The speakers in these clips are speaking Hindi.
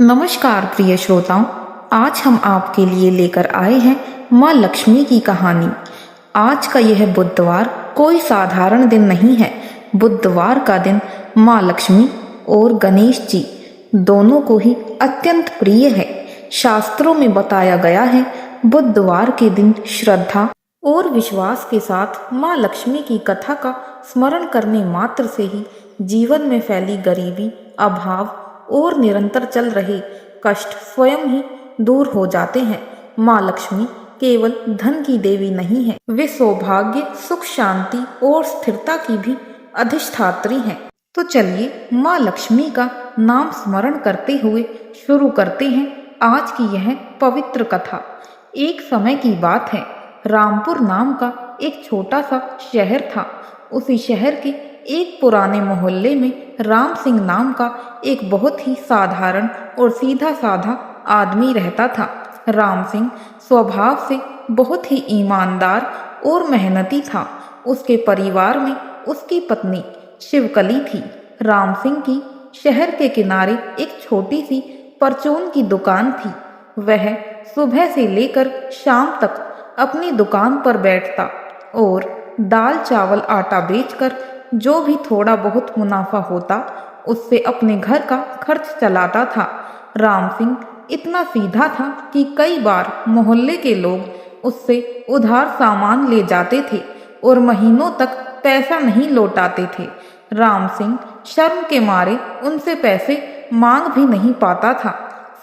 नमस्कार प्रिय श्रोताओं, आज हम आपके लिए लेकर आए हैं माँ लक्ष्मी की कहानी। आज का यह बुधवार कोई साधारण दिन नहीं है। बुधवार का दिन माँ लक्ष्मी और गणेश जी दोनों को ही अत्यंत प्रिय है। शास्त्रों में बताया गया है बुधवार के दिन श्रद्धा और विश्वास के साथ माँ लक्ष्मी की कथा का स्मरण करने मात्र से ही जीवन में फैली गरीबी, अभाव और निरंतर चल रहे कष्ट स्वयं ही दूर हो जाते हैं। माँ लक्ष्मी केवल धन की देवी नहीं है, वे सौभाग्य, सुख, शांति और स्थिरता की भी अधिष्ठात्री हैं। तो चलिए माँ लक्ष्मी का नाम स्मरण करते हुए शुरू करते हैं आज की यह पवित्र कथा। एक समय की बात है, रामपुर नाम का एक छोटा सा शहर था। उसी शहर के एक पुराने मोहल्ले में राम सिंह नाम का एक बहुत ही साधारण और सीधा साधा आदमी रहता था। राम सिंह स्वभाव से बहुत ही ईमानदार और मेहनती था। उसके परिवार में उसकी पत्नी शिवकली थी। राम सिंह की शहर के किनारे एक छोटी सी परचून की दुकान थी। वह सुबह से लेकर शाम तक अपनी दुकान पर बैठता और दाल चावल आटा बेचकर जो भी थोड़ा बहुत मुनाफा होता उससे अपने घर का खर्च चलाता था। राम सिंह इतना सीधा था कि कई बार मोहल्ले के लोग उससे उधार सामान ले जाते थे और महीनों तक पैसा नहीं लौटाते थे। राम सिंह शर्म के मारे उनसे पैसे मांग भी नहीं पाता था।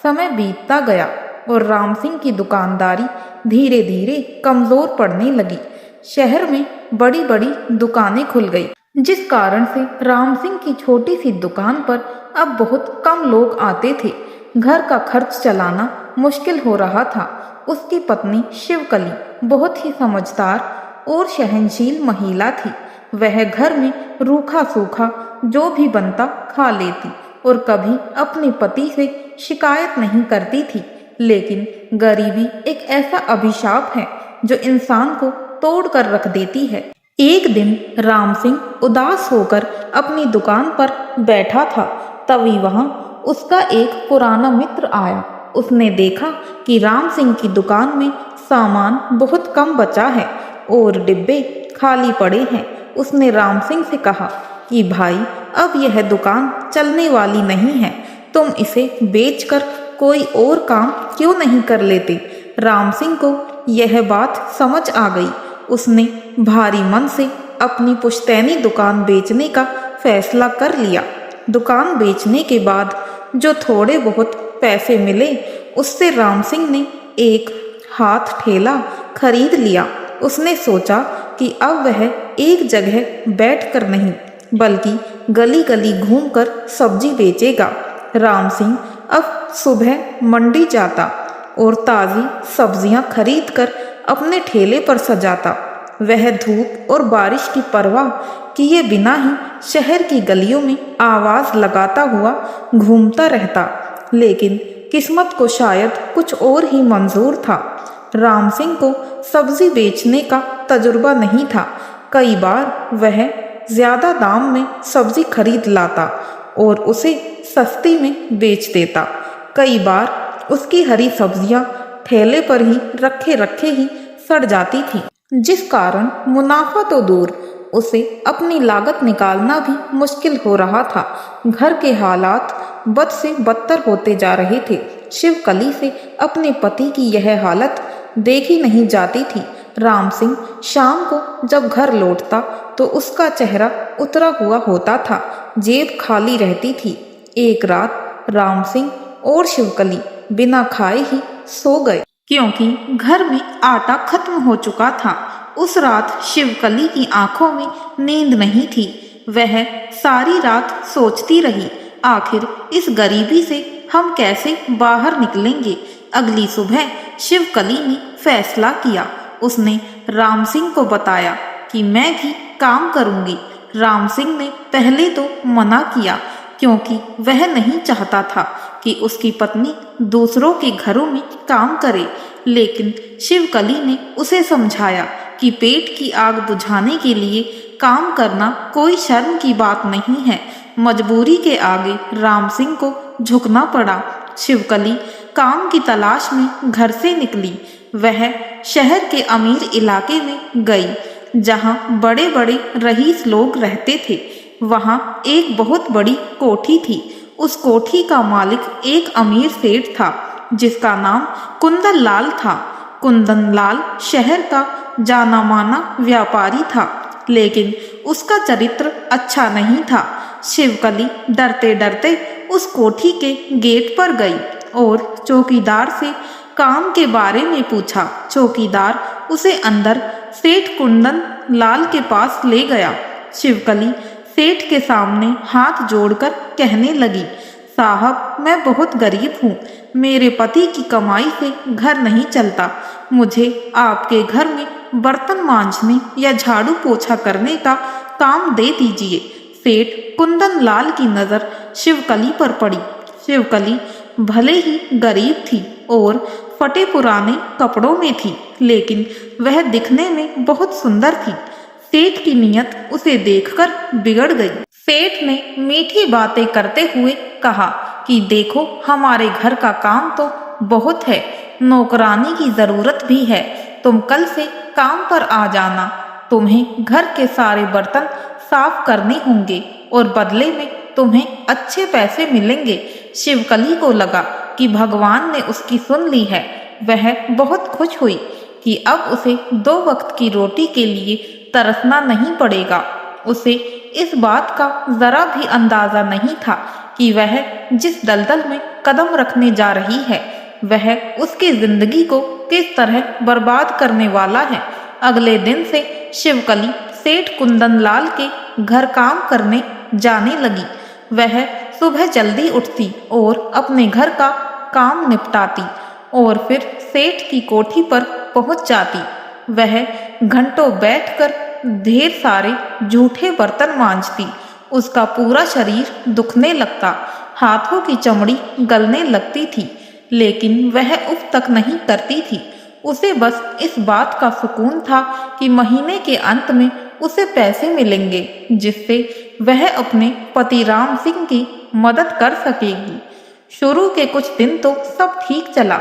समय बीतता गया और राम सिंह की दुकानदारी धीरे धीरे कमजोर पड़ने लगी। शहर में बड़ी बड़ी दुकानें खुल गई, जिस कारण से राम सिंह की छोटी सी दुकान पर अब बहुत कम लोग आते थे। घर का खर्च चलाना मुश्किल हो रहा था। उसकी पत्नी शिवकली बहुत ही समझदार और सहनशील महिला थी। वह घर में रूखा सूखा जो भी बनता खा लेती और कभी अपने पति से शिकायत नहीं करती थी। लेकिन गरीबी एक ऐसा अभिशाप है जो इंसान को तोड़ कर रख देती है। एक दिन राम सिंह उदास होकर अपनी दुकान पर बैठा था। तभी वहां उसका एक पुराना मित्र आया। उसने देखा कि राम सिंह की दुकान में सामान बहुत कम बचा है और डिब्बे खाली पड़े हैं। उसने राम सिंह से कहा कि भाई, अब यह दुकान चलने वाली नहीं है, तुम इसे बेचकर कोई और काम क्यों नहीं कर लेते। राम सिंह को यह बात समझ आ गई। उसने भारी मन से अपनी पुश्तैनी दुकान बेचने का फैसला कर लिया। दुकान बेचने के बाद जो थोड़े बहुत पैसे मिले उससे राम सिंह ने एक हाथ ठेला खरीद लिया। उसने सोचा कि अब वह एक जगह बैठकर नहीं बल्कि गली गली घूमकर सब्जी बेचेगा। राम सिंह अब सुबह मंडी जाता और ताज़ी सब्जियां खरीदकर अपने ठेले पर सजाता। वह धूप और बारिश की परवाह किए बिना ही शहर की गलियों में आवाज लगाता हुआ घूमता रहता। लेकिन किस्मत को शायद कुछ और ही मंजूर था। राम सिंह को सब्जी बेचने का तजुर्बा नहीं था। कई बार वह ज्यादा दाम में सब्जी खरीद लाता और उसे सस्ती में बेच देता। कई बार उसकी हरी सब्जियां ठेले पर ही रखे रखे ही सड़ जाती थी, जिस कारण मुनाफा तो दूर, उसे अपनी लागत निकालना भी मुश्किल हो रहा था। घर के हालात बद से बदतर होते जा रहे थे। शिवकली से अपने पति की यह हालत देखी नहीं जाती थी। राम सिंह शाम को जब घर लौटता तो उसका चेहरा उतरा हुआ होता था, जेब खाली रहती थी। एक रात राम सिंह और शिवकली बिना खाए ही सो गए, क्योंकि घर में आटा खत्म हो चुका था। उस रात शिवकली की आंखों में नींद नहीं थी। वह सारी रात सोचती रही, आखिर इस गरीबी से हम कैसे बाहर निकलेंगे। अगली सुबह शिवकली ने फैसला किया। उसने राम सिंह को बताया कि मैं भी काम करूंगी। राम सिंह ने पहले तो मना किया, क्योंकि वह नहीं चाहता था कि उसकी पत्नी दूसरों के घरों में काम करे। लेकिन शिवकली ने उसे समझाया कि पेट की आग बुझाने के लिए काम करना कोई शर्म की बात नहीं है। मजबूरी के आगे राम सिंह को झुकना पड़ा। शिवकली काम की तलाश में घर से निकली। वह शहर के अमीर इलाके में गई, जहां बड़े बड़े रईस लोग रहते थे। वहां एक बहुत बड़ी कोठी थी। उस कोठी का मालिक एक अमीर सेठ था, जिसका नाम कुंदन लाल था। कुंदन लाल शहर का जाना माना व्यापारी था, लेकिन उसका चरित्र अच्छा नहीं था। शिवकली डरते डरते उस कोठी के गेट पर गई और चौकीदार से काम के बारे में पूछा। चौकीदार उसे अंदर सेठ कुंदन लाल के पास ले गया। शिवकली सेठ के सामने हाथ जोड़कर कहने लगी, साहब, मैं बहुत गरीब हूँ। मेरे पति की कमाई से घर नहीं चलता। मुझे आपके घर में बर्तन मांजने या झाड़ू पोछा करने का काम दे दीजिए। सेठ कुंदन लाल की नज़र शिवकली पर पड़ी। शिवकली भले ही गरीब थी और फटे पुराने कपड़ों में थी, लेकिन वह दिखने में बहुत सुंदर थी। सेठ की नीयत उसे देखकर बिगड़ गई। सेठ ने मीठी बातें करते हुए कहा कि देखो, हमारे घर का काम तो बहुत है, नौकरानी की जरूरत भी है। तुम कल से काम पर आ जाना। तुम्हें घर के सारे बर्तन साफ करने होंगे और बदले में तुम्हें अच्छे पैसे मिलेंगे। शिवकली को लगा कि भगवान ने उसकी सुन ली है। वह बहुत खुश हुई कि अब उसे 2 वक्त की रोटी के लिए तरसना नहीं पड़ेगा। उसे इस बात का जरा भी अंदाजा नहीं था कि वह जिस दलदल में कदम रखने जा रही है, वह उसकी जिंदगी को किस तरह बर्बाद करने वाला है। अगले दिन से शिवकली सेठ कुंदन लाल के घर काम करने जाने लगी। वह सुबह जल्दी उठती और अपने घर का काम निपटाती और फिर सेठ की कोठी पर पहुंच जाती। वह घंटों बैठकर ढेर सारे जूठे बर्तन मांजती। उसका पूरा शरीर दुखने लगता, हाथों की चमड़ी गलने लगती थी, लेकिन वह उफ तक नहीं करती थी। उसे बस इस बात का सुकून था कि महीने के अंत में उसे पैसे मिलेंगे, जिससे वह अपने पति राम सिंह की मदद कर सकेगी। शुरू के कुछ दिन तो सब ठीक चला।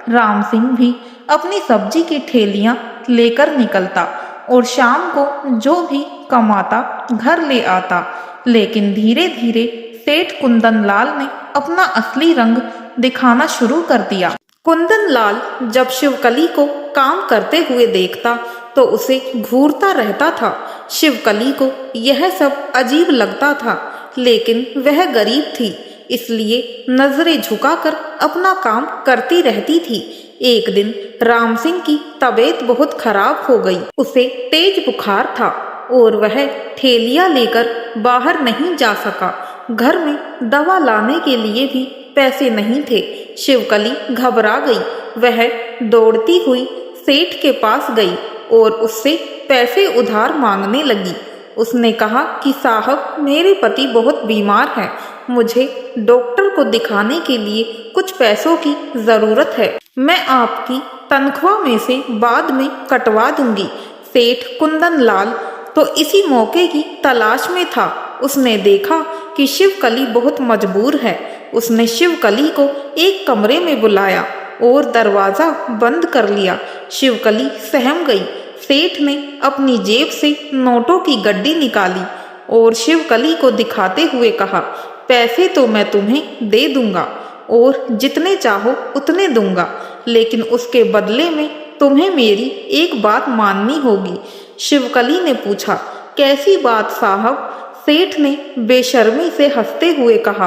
राम सिंह भी अपनी सब्जी की ठेलियां लेकर निकलता और शाम को जो भी कमाता घर ले आता। लेकिन धीरे धीरे सेठ कुंदन लाल ने अपना असली रंग दिखाना शुरू कर दिया। कुंदन लाल जब शिवकली को काम करते हुए देखता तो उसे घूरता रहता था। शिवकली को यह सब अजीब लगता था, लेकिन वह गरीब थी, इसलिए नजरें झुकाकर अपना काम करती रहती थी। एक दिन राम सिंह की तबीयत बहुत खराब हो गई। उसे तेज बुखार था और वह ठेलिया लेकर बाहर नहीं जा सका। घर में दवा लाने के लिए भी पैसे नहीं थे। शिवकली घबरा गई। वह दौड़ती हुई सेठ के पास गई और उससे पैसे उधार मांगने लगी। उसने कहा कि साहब, मेरे पति बहुत बीमार हैं। मुझे डॉक्टर को दिखाने के लिए कुछ पैसों की जरूरत है। मैं आपकी तनख्वाह में से बाद में कटवा दूंगी। सेठ कुंदन लाल तो इसी मौके की तलाश में था। उसने देखा कि शिवकली बहुत मजबूर है। उसने शिवकली को एक कमरे में बुलाया और दरवाजा बंद कर लिया। शिवकली सहम गई। सेठ ने अपनी जेब से नोटों की गड्डी निकाली और शिवकली को दिखाते हुए कहा, पैसे तो मैं तुम्हें दे दूंगा और जितने चाहो उतने दूंगा, लेकिन उसके बदले में तुम्हें मेरी एक बात माननी होगी। शिवकली ने पूछा, कैसी बात साहब? सेठ ने बेशर्मी से हंसते हुए कहा,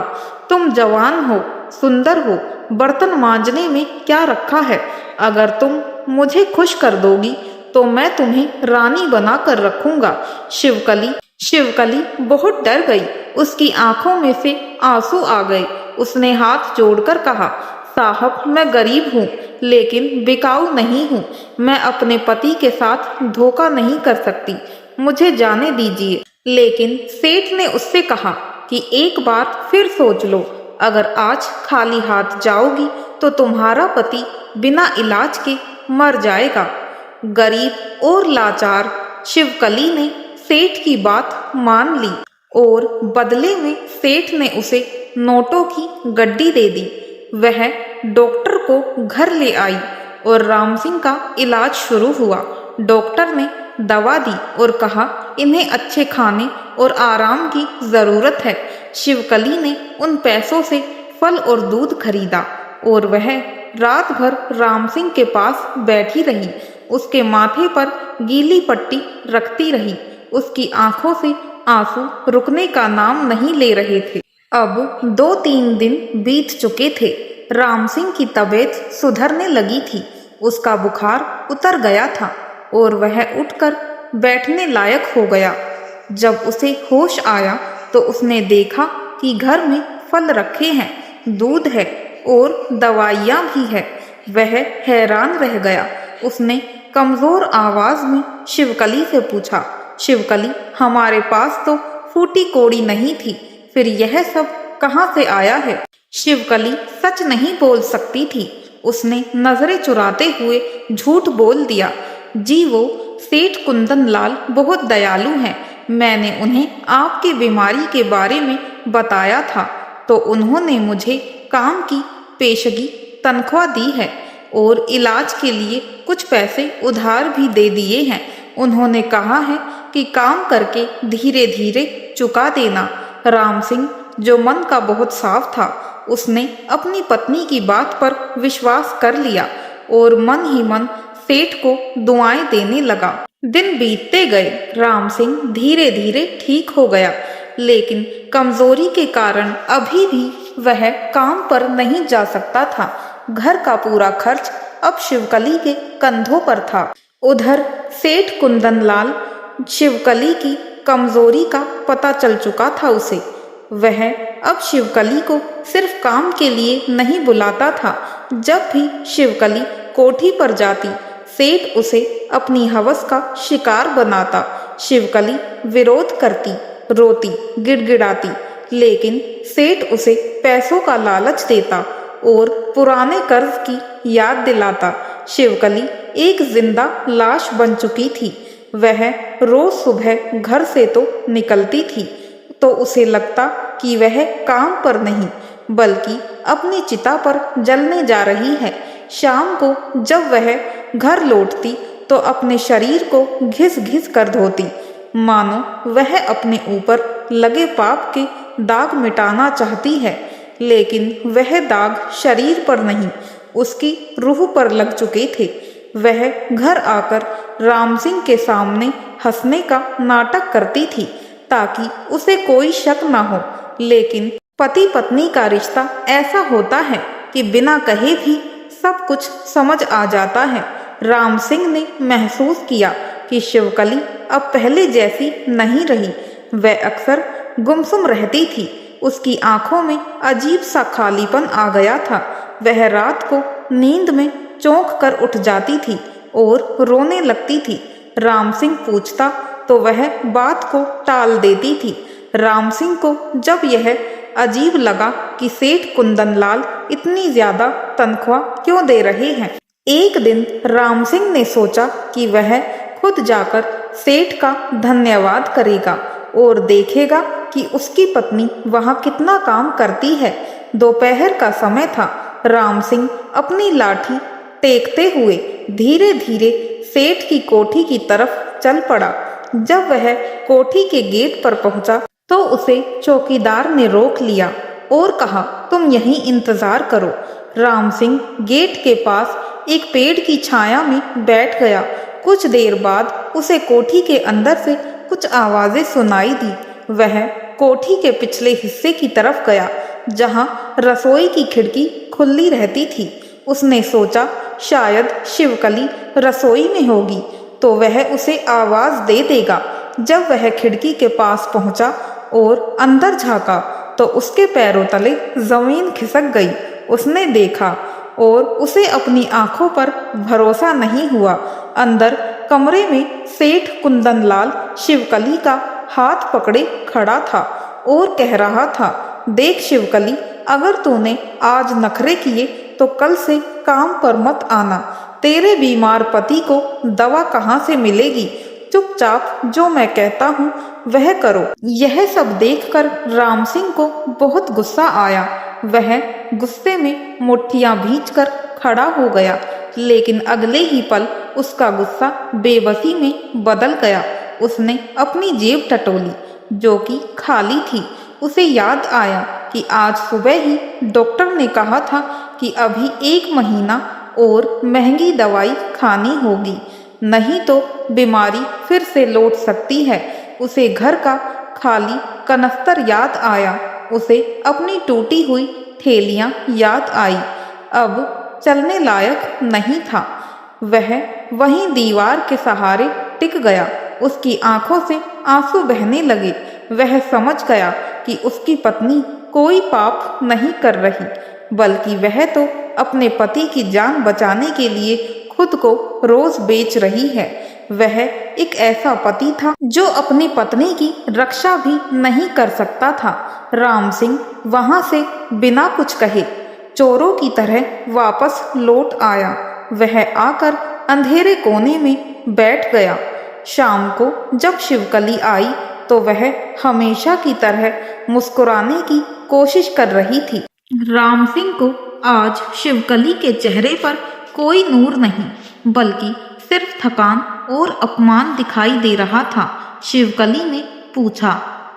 तुम जवान हो, सुंदर हो, बर्तन मांजने में क्या रखा है? अगर तुम मुझे खुश कर दोगी तो मैं तुम्हें रानी बना कर रखूंगा। शिवकली बहुत डर गई। उसकी आंखों में से आंसू आ गए। उसने हाथ जोड़कर कहा, साहब, मैं गरीब हूँ, लेकिन बिकाऊ नहीं हूँ। मैं अपने पति के साथ धोखा नहीं कर सकती। मुझे जाने दीजिए। लेकिन सेठ ने उससे कहा कि एक बार फिर सोच लो। अगर आज खाली हाथ जाओगी तो तुम्हारा पति बिना इलाज के मर जाएगा। गरीब और लाचार शिवकली ने सेठ की बात मान ली और बदले में सेठ ने उसे नोटों की गड्डी दे दी। वह डॉक्टर को घर ले आई और राम सिंह का इलाज शुरू हुआ। डॉक्टर ने दवा दी और कहा इन्हें अच्छे खाने और आराम की जरूरत है। शिवकली ने उन पैसों से फल और दूध खरीदा और वह रात भर राम सिंह के पास बैठी रही। उसके माथे पर गीली पट्टी रखती रही। उसकी आंखों से आंसू रुकने का नाम नहीं ले रहे थे। अब 2-3 दिन बीत चुके थे। राम सिंह की तबीयत सुधरने लगी थी। उसका बुखार उतर गया था और वह उठकर बैठने लायक हो गया। जब उसे होश आया तो उसने देखा कि घर में फल रखे हैं, दूध है और दवाइयाँ भी है। वह हैरान रह गया। उसने कमजोर आवाज में शिवकली से पूछा, शिवकली, हमारे पास तो फूटी कोड़ी नहीं थी, फिर यह सब कहाँ से आया है? शिवकली सच नहीं बोल सकती थी। उसने नजरें चुराते हुए झूठ बोल दिया, जी वो सेठ कुंदन लाल बहुत दयालु हैं। मैंने उन्हें आपकी बीमारी के बारे में बताया था तो उन्होंने मुझे काम की पेशगी तनख्वाह दी है और इलाज के लिए कुछ पैसे उधार भी दे दिए हैं। उन्होंने कहा है कि काम करके धीरे धीरे चुका देना। राम सिंह, जो मन का बहुत साफ था, उसने अपनी पत्नी की बात पर विश्वास कर लिया और मन ही मन सेठ को दुआएं देने लगा। दिन बीतते गए। राम सिंह धीरे धीरे ठीक हो गया, लेकिन कमजोरी के कारण अभी भी वह काम पर नहीं जा सकता था। घर का पूरा खर्च अब शिवकली के कंधों पर था। उधर सेठ कुंदन लाल शिवकली की कमजोरी का पता चल चुका था उसे। वह अब शिवकली को सिर्फ काम के लिए नहीं बुलाता था। जब भी शिवकली कोठी पर जाती, सेठ उसे अपनी हवस का शिकार बनाता। शिवकली विरोध करती, रोती, गिड़गिड़ाती, लेकिन सेठ उसे पैसों का लालच देता और पुराने कर्ज की याद दिलाता। शिवकली एक जिंदा लाश बन चुकी थी। वह रोज सुबह घर से तो निकलती थी तो उसे लगता कि वह काम पर नहीं बल्कि अपनी चिता पर जलने जा रही है। शाम को जब वह घर लौटती तो अपने शरीर को घिस घिस कर धोती, मानो वह अपने ऊपर लगे पाप के दाग मिटाना चाहती है। लेकिन वह दाग शरीर पर नहीं, उसकी रूह पर लग चुके थे। वह घर आकर राम सिंह के सामने हंसने का नाटक करती थी ताकि उसे कोई शक न हो। लेकिन पति पत्नी का रिश्ता ऐसा होता है कि बिना कहे भी सब कुछ समझ आ जाता है। राम सिंह ने महसूस किया कि शिवकली अब पहले जैसी नहीं रही। वह अक्सर गुमसुम रहती थी। उसकी आंखों में अजीब सा खालीपन आ गया था। वह रात को नींद में चौंक कर उठ जाती थी और रोने लगती थी। राम सिंह पूछता तो वह बात को टाल देती थी। राम सिंह को जब यह अजीब लगा कि सेठ कुंदन लाल इतनी ज्यादा तनख्वाह क्यों दे रहे हैं, एक दिन राम सिंह ने सोचा कि वह खुद जाकर सेठ का धन्यवाद करेगा और देखेगा कि उसकी पत्नी वहां कितना काम करती है। दोपहर का समय था। राम सिंह अपनी लाठी टेकते हुए धीरे धीरे सेठ की कोठी की तरफ चल पड़ा। जब वह कोठी के गेट पर पहुंचा तो उसे चौकीदार ने रोक लिया और कहा, तुम यहीं इंतजार करो। राम सिंह गेट के पास एक पेड़ की छाया में बैठ गया। कुछ देर बाद उसे कोठी के अंदर से कुछ आवाजें सुनाई दी। वह कोठी के पिछले हिस्से की तरफ गया जहां रसोई की खिड़की खुली रहती थी। उसने सोचा शायद शिवकली रसोई में होगी तो वह उसे आवाज दे देगा। जब वह खिड़की के पास पहुंचा और अंदर झांका तो उसके पैरों तले जमीन खिसक गई। उसने देखा और उसे अपनी आंखों पर भरोसा नहीं हुआ। अंदर कमरे में सेठ कुंदन लाल शिवकली का हाथ पकड़े खड़ा था और कह रहा था, देख शिवकली, अगर तूने आज नखरे किए तो कल से काम पर मत आना। तेरे बीमार पति को दवा कहाँ से मिलेगी? चुपचाप जो मैं कहता हूँ वह करो। यह सब देखकर राम सिंह को बहुत गुस्सा आया। वह गुस्से में मुट्ठियां भींचकर खड़ा हो गया, लेकिन अगले ही पल उसका गुस्सा बेबसी में बदल गया। उसने अपनी जेब टटोली, जो कि खाली थी। उसे याद आया कि आज सुबह ही डॉक्टर ने कहा था कि अभी 1 महीना और महंगी दवाई खानी होगी, नहीं तो बीमारी फिर से लौट सकती है। उसे घर का खाली कनस्तर याद आया। उसे अपनी टूटी हुई थैलियां याद आई। अब चलने लायक नहीं था। वह वहीं दीवार के सहारे टिक गया। उसकी आंखों से आंसू बहने लगे। वह समझ गया कि उसकी पत्नी कोई पाप नहीं कर रही, बल्कि वह तो अपने पति की जान बचाने के लिए खुद को रोज बेच रही है। वह एक ऐसा पति था जो अपनी पत्नी की रक्षा भी नहीं कर सकता था। राम सिंह वहां से बिना कुछ कहे चोरों की तरह वापस लौट आया। वह आकर अंधेरे कोने में बैठ गया। शाम को जब शिवकली आई तो वह हमेशा की तरह मुस्कुराने की कोशिश कर रही थी। राम सिंह को आज शिवकली के चेहरे पर कोई नूर नहीं, बल्कि सिर्फ थकान और अपमान दिखाई दे रहा था। शिवकली ने पूछा,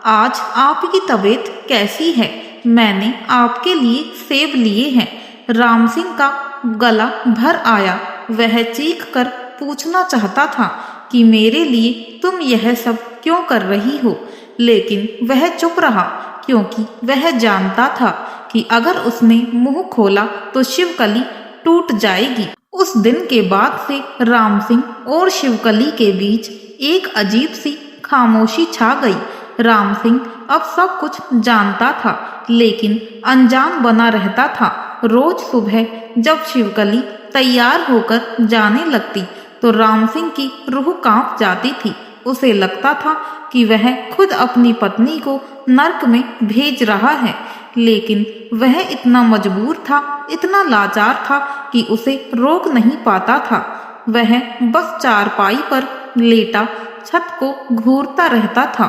आज आपकी तबीयत कैसी है? मैंने आपके लिए सेब लिए हैं। राम सिंह का गला भर आया। वह चीख कर पूछना चाहता था कि मेरे लिए तुम यह सब क्यों कर रही हो, लेकिन वह चुप रहा, क्योंकि वह जानता था कि अगर उसने मुंह खोला तो शिवकली टूट जाएगी। उस दिन के बाद से राम सिंह और शिवकली के बीच एक अजीब सी खामोशी छा गई। राम सिंह अब सब कुछ जानता था, लेकिन अनजान बना रहता था। रोज सुबह जब शिवकली तैयार होकर जाने लगती तो राम सिंह की रूह कांप जाती थी। उसे लगता था कि वह खुद अपनी पत्नी को नर्क में भेज रहा है, लेकिन वह इतना मजबूर था, इतना लाचार था कि उसे रोक नहीं पाता था। वह बस चारपाई पर लेटा छत को घूरता रहता था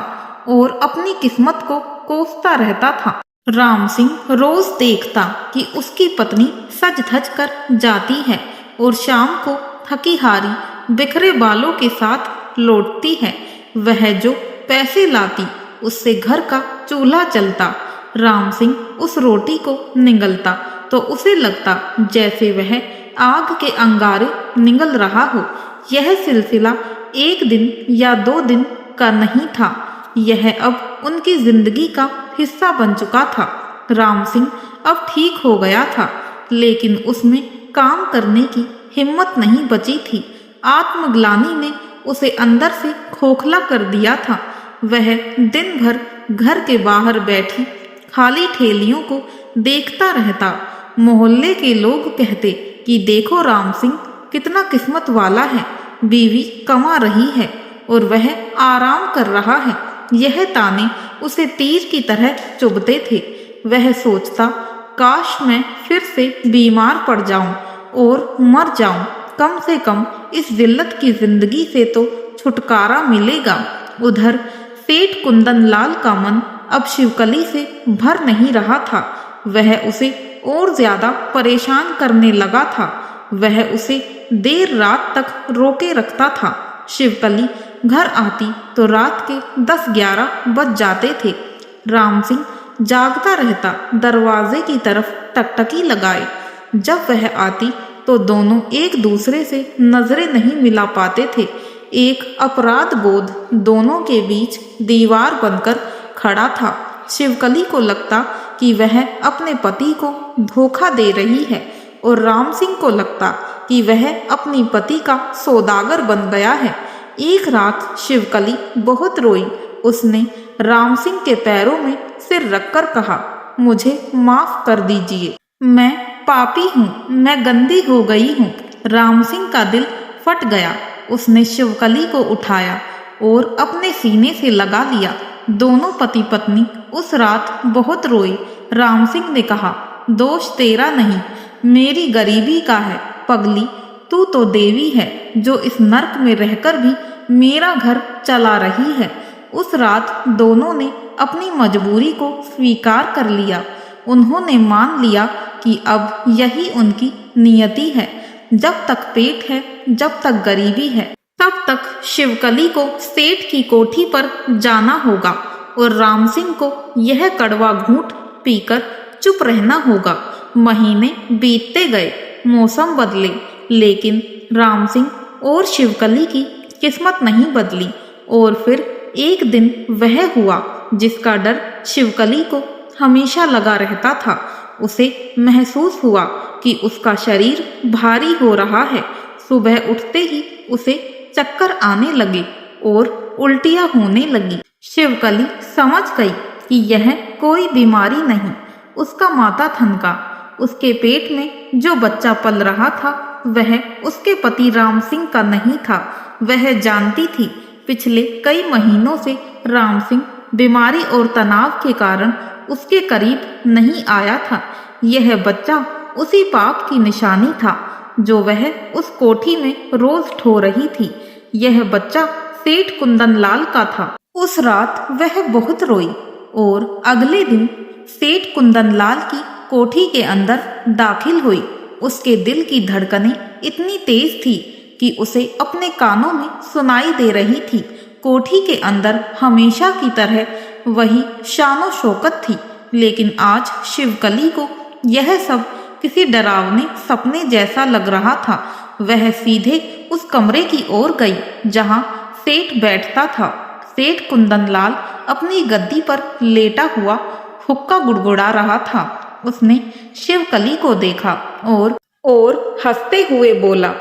और अपनी किस्मत को कोसता रहता था। राम सिंह रोज देखता कि उसकी पत्नी सज धज कर जाती है और शाम को थकी हारी बिखरे बालों के साथ लौटती है। वह जो पैसे लाती उससे घर का चूल्हा चलता। राम सिंह उस रोटी को निगलता तो उसे लगता जैसे वह आग के अंगारे निगल रहा हो। यह सिलसिला 1 दिन या 2 दिन का नहीं था, यह अब उनकी जिंदगी का हिस्सा बन चुका था। राम सिंह अब ठीक हो गया था, लेकिन उसमें काम करने की हिम्मत नहीं बची थी। आत्मग्लानि ने उसे अंदर से खोखला कर दिया था। वह दिन भर घर के बाहर बैठी खाली ठेलियों को देखता रहता। मोहल्ले के लोग कहते कि देखो राम सिंह कितना किस्मत वाला है, बीवी कमा रही है और वह आराम कर रहा है। यह ताने उसे तीर की तरह चुभते थे। वह सोचता, काश मैं फिर से बीमार पड़ जाऊं और मर जाऊं। कम से कम इस जिल्लत की जिंदगी से तो छुटकारा मिलेगा। उधर सेठ कुंदन लाल का मन अब शिवकली से भर नहीं रहा था। वह उसे और ज्यादा परेशान करने लगा था। वह उसे देर रात तक रोके रखता था। शिवकली घर आती तो रात के 10-11 बज जाते थे। राम सिंह जागता रहता, दरवाजे की तरफ टकटकी लगाए। जब वह आती तो दोनों एक दूसरे से नजरें नहीं मिला पाते थे। एक अपराध बोध दोनों के बीच दीवार बनकर खड़ा था। शिवकली को लगता कि वह अपने पति को धोखा दे रही है और राम सिंह को लगता कि वह अपनी पति का सौदागर बन गया है। एक रात शिवकली बहुत रोई। उसने राम सिंह के पैरों में सिर रखकर कहा, मुझे माफ कर दीजिए, मैं पापी हूँ, मैं गंदी हो गई हूँ। राम सिंह का दिल फट गया। उसने शिवकली को उठाया और अपने सीने से लगा लिया। दोनों पति पत्नी उस रात बहुत रोए। राम सिंह ने कहा, दोष तेरा नहीं, मेरी गरीबी का है। पगली, तू तो देवी है जो इस नर्क में रहकर भी मेरा घर चला रही है। उस रात दोनों ने अपनी मजबूरी को स्वीकार कर लिया। उन्होंने मान लिया कि अब यही उनकी नियति है। जब तक पेट है, जब तक गरीबी है, तब तक शिवकली को सेठ की कोठी पर जाना होगा और राम सिंह को यह कड़वा घूंट पीकर चुप रहना होगा। महीने बीतते गए, मौसम बदले, लेकिन राम सिंह और शिवकली की किस्मत नहीं बदली। और फिर एक दिन वह हुआ जिसका डर शिवकली को हमेशा लगा रहता था। उसे महसूस हुआ कि उसका शरीर भारी हो रहा है। सुबह उठते ही उसे चक्कर आने लगे और उल्टियां होने लगी। शिवकली समझ गई कि यह कोई बीमारी नहीं। उसका माथा थनका। उसके पेट में जो बच्चा पल रहा था वह उसके पति राम सिंह का नहीं था। वह जानती थी पिछले कई महीनों से राम सिंह बीमारी और तनाव के कारण उसके करीब नहीं आया था। यह बच्चा उसी पाप की निशानी था जो वह उस कोठी में रोज ढो रही थी। यह बच्चा सेठ कुंदन लाल का था। उस रात वह बहुत रोई और अगले दिन सेठ कुंदन लाल की कोठी के अंदर दाखिल हुई। उसके दिल की धड़कनें इतनी तेज थी कि उसे अपने कानों में सुनाई दे रही थी। कोठी के अंदर हमेशा की तरह वही शानो शौकत थी, लेकिन आज शिवकली को यह सब किसी डरावने सपने जैसा लग रहा था। वह सीधे उस कमरे की ओर गई जहां सेठ बैठता था। सेठ कुंदन लाल अपनी गद्दी पर लेटा हुआ हुक्का गुड़गुड़ा रहा था। उसने शिवकली को देखा और हंसते हुए बोला,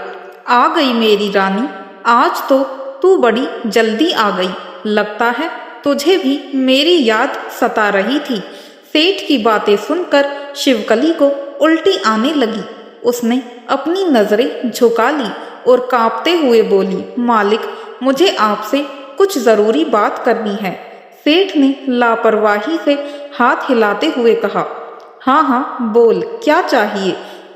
आ गई मेरी रानी, आज तो तू बड़ी जल्दी आ गई। लगता है तुझे भी मेरी याद सता रही थी। सेठ की बातें सुनकर शिवकली को उल्टी आने लगी। उसने अपनी नजरें झुका ली और कांपते हुए बोली, मालिक, मुझे आपसे कुछ जरूरी बात करनी है। सेठ ने लापरवाही से हाथ हिलाते हुए कहा, हाँ हाँ बोल, क्या चाहिए?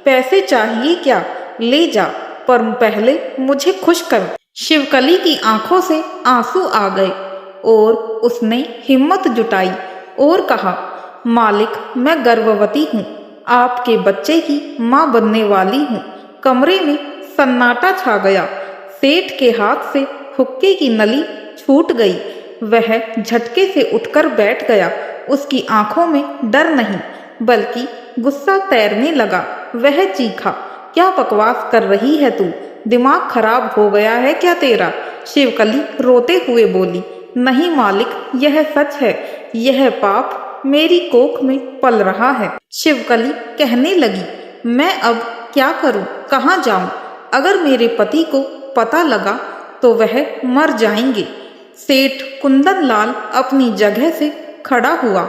पैसे चाहिए क्या? ले जा, पर पहले मुझे खुश कर। शिवकली की आंखों से आंसू आ गए और उसने हिम्मत जुटाई और कहा, मालिक, मैं गर्भवती हूँ, आपके बच्चे की माँ बनने वाली हूँ। कमरे में सन्नाटा छा गया। सेठ के हाथ से हुक्के की नली छूट गई। वह झटके से उठकर बैठ गया। उसकी आंखों में डर नहीं बल्कि गुस्सा तैरने लगा। वह चीखा, क्या बकवास कर रही है तू? दिमाग खराब हो गया है क्या तेरा? शिवकली रोते हुए बोली, नहीं मालिक, यह सच है। यह पाप मेरी कोख में पल रहा है। शिवकली कहने लगी, मैं अब क्या करूं, कहाँ जाऊं? अगर मेरे पति को पता लगा तो वह मर जाएंगे। सेठ कुंदन लाल अपनी जगह से खड़ा हुआ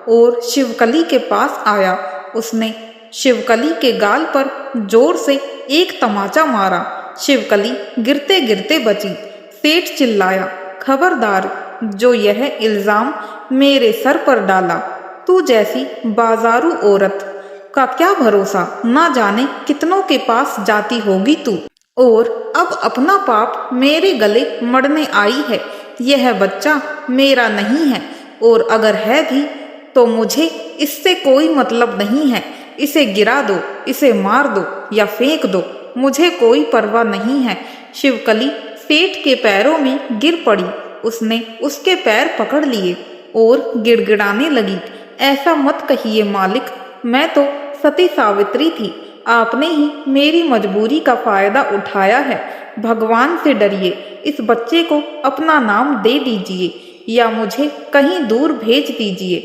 और शिवकली के पास आया। उसने शिवकली के गाल पर जोर से एक तमाचा मारा। शिवकली गिरते गिरते बची। सेठ चिल्लाया, खबरदार, जो यह इल्जाम मेरे सर पर डाला। तू जैसी बाजारू औरत का क्या भरोसा, ना जाने कितनों के पास जाती होगी तू। और अब अपना पाप मेरे गले मढ़ने आई है। यह बच्चा मेरा नहीं है, और अगर है भी तो मुझे इससे कोई मतलब नहीं है। इसे गिरा दो, इसे मार दो या फेंक दो, मुझे कोई परवाह नहीं है। शिवकली सेठ के पैरों में गिर पड़ी। उसने उसके पैर पकड़ लिए और गिड़गिड़ाने लगी, ऐसा मत कहिए मालिक, मैं तो सती सावित्री थी। आपने ही मेरी मजबूरी का फायदा उठाया है। भगवान से डरिए, इस बच्चे को अपना नाम दे दीजिए या मुझे कहीं दूर भेज दीजिए।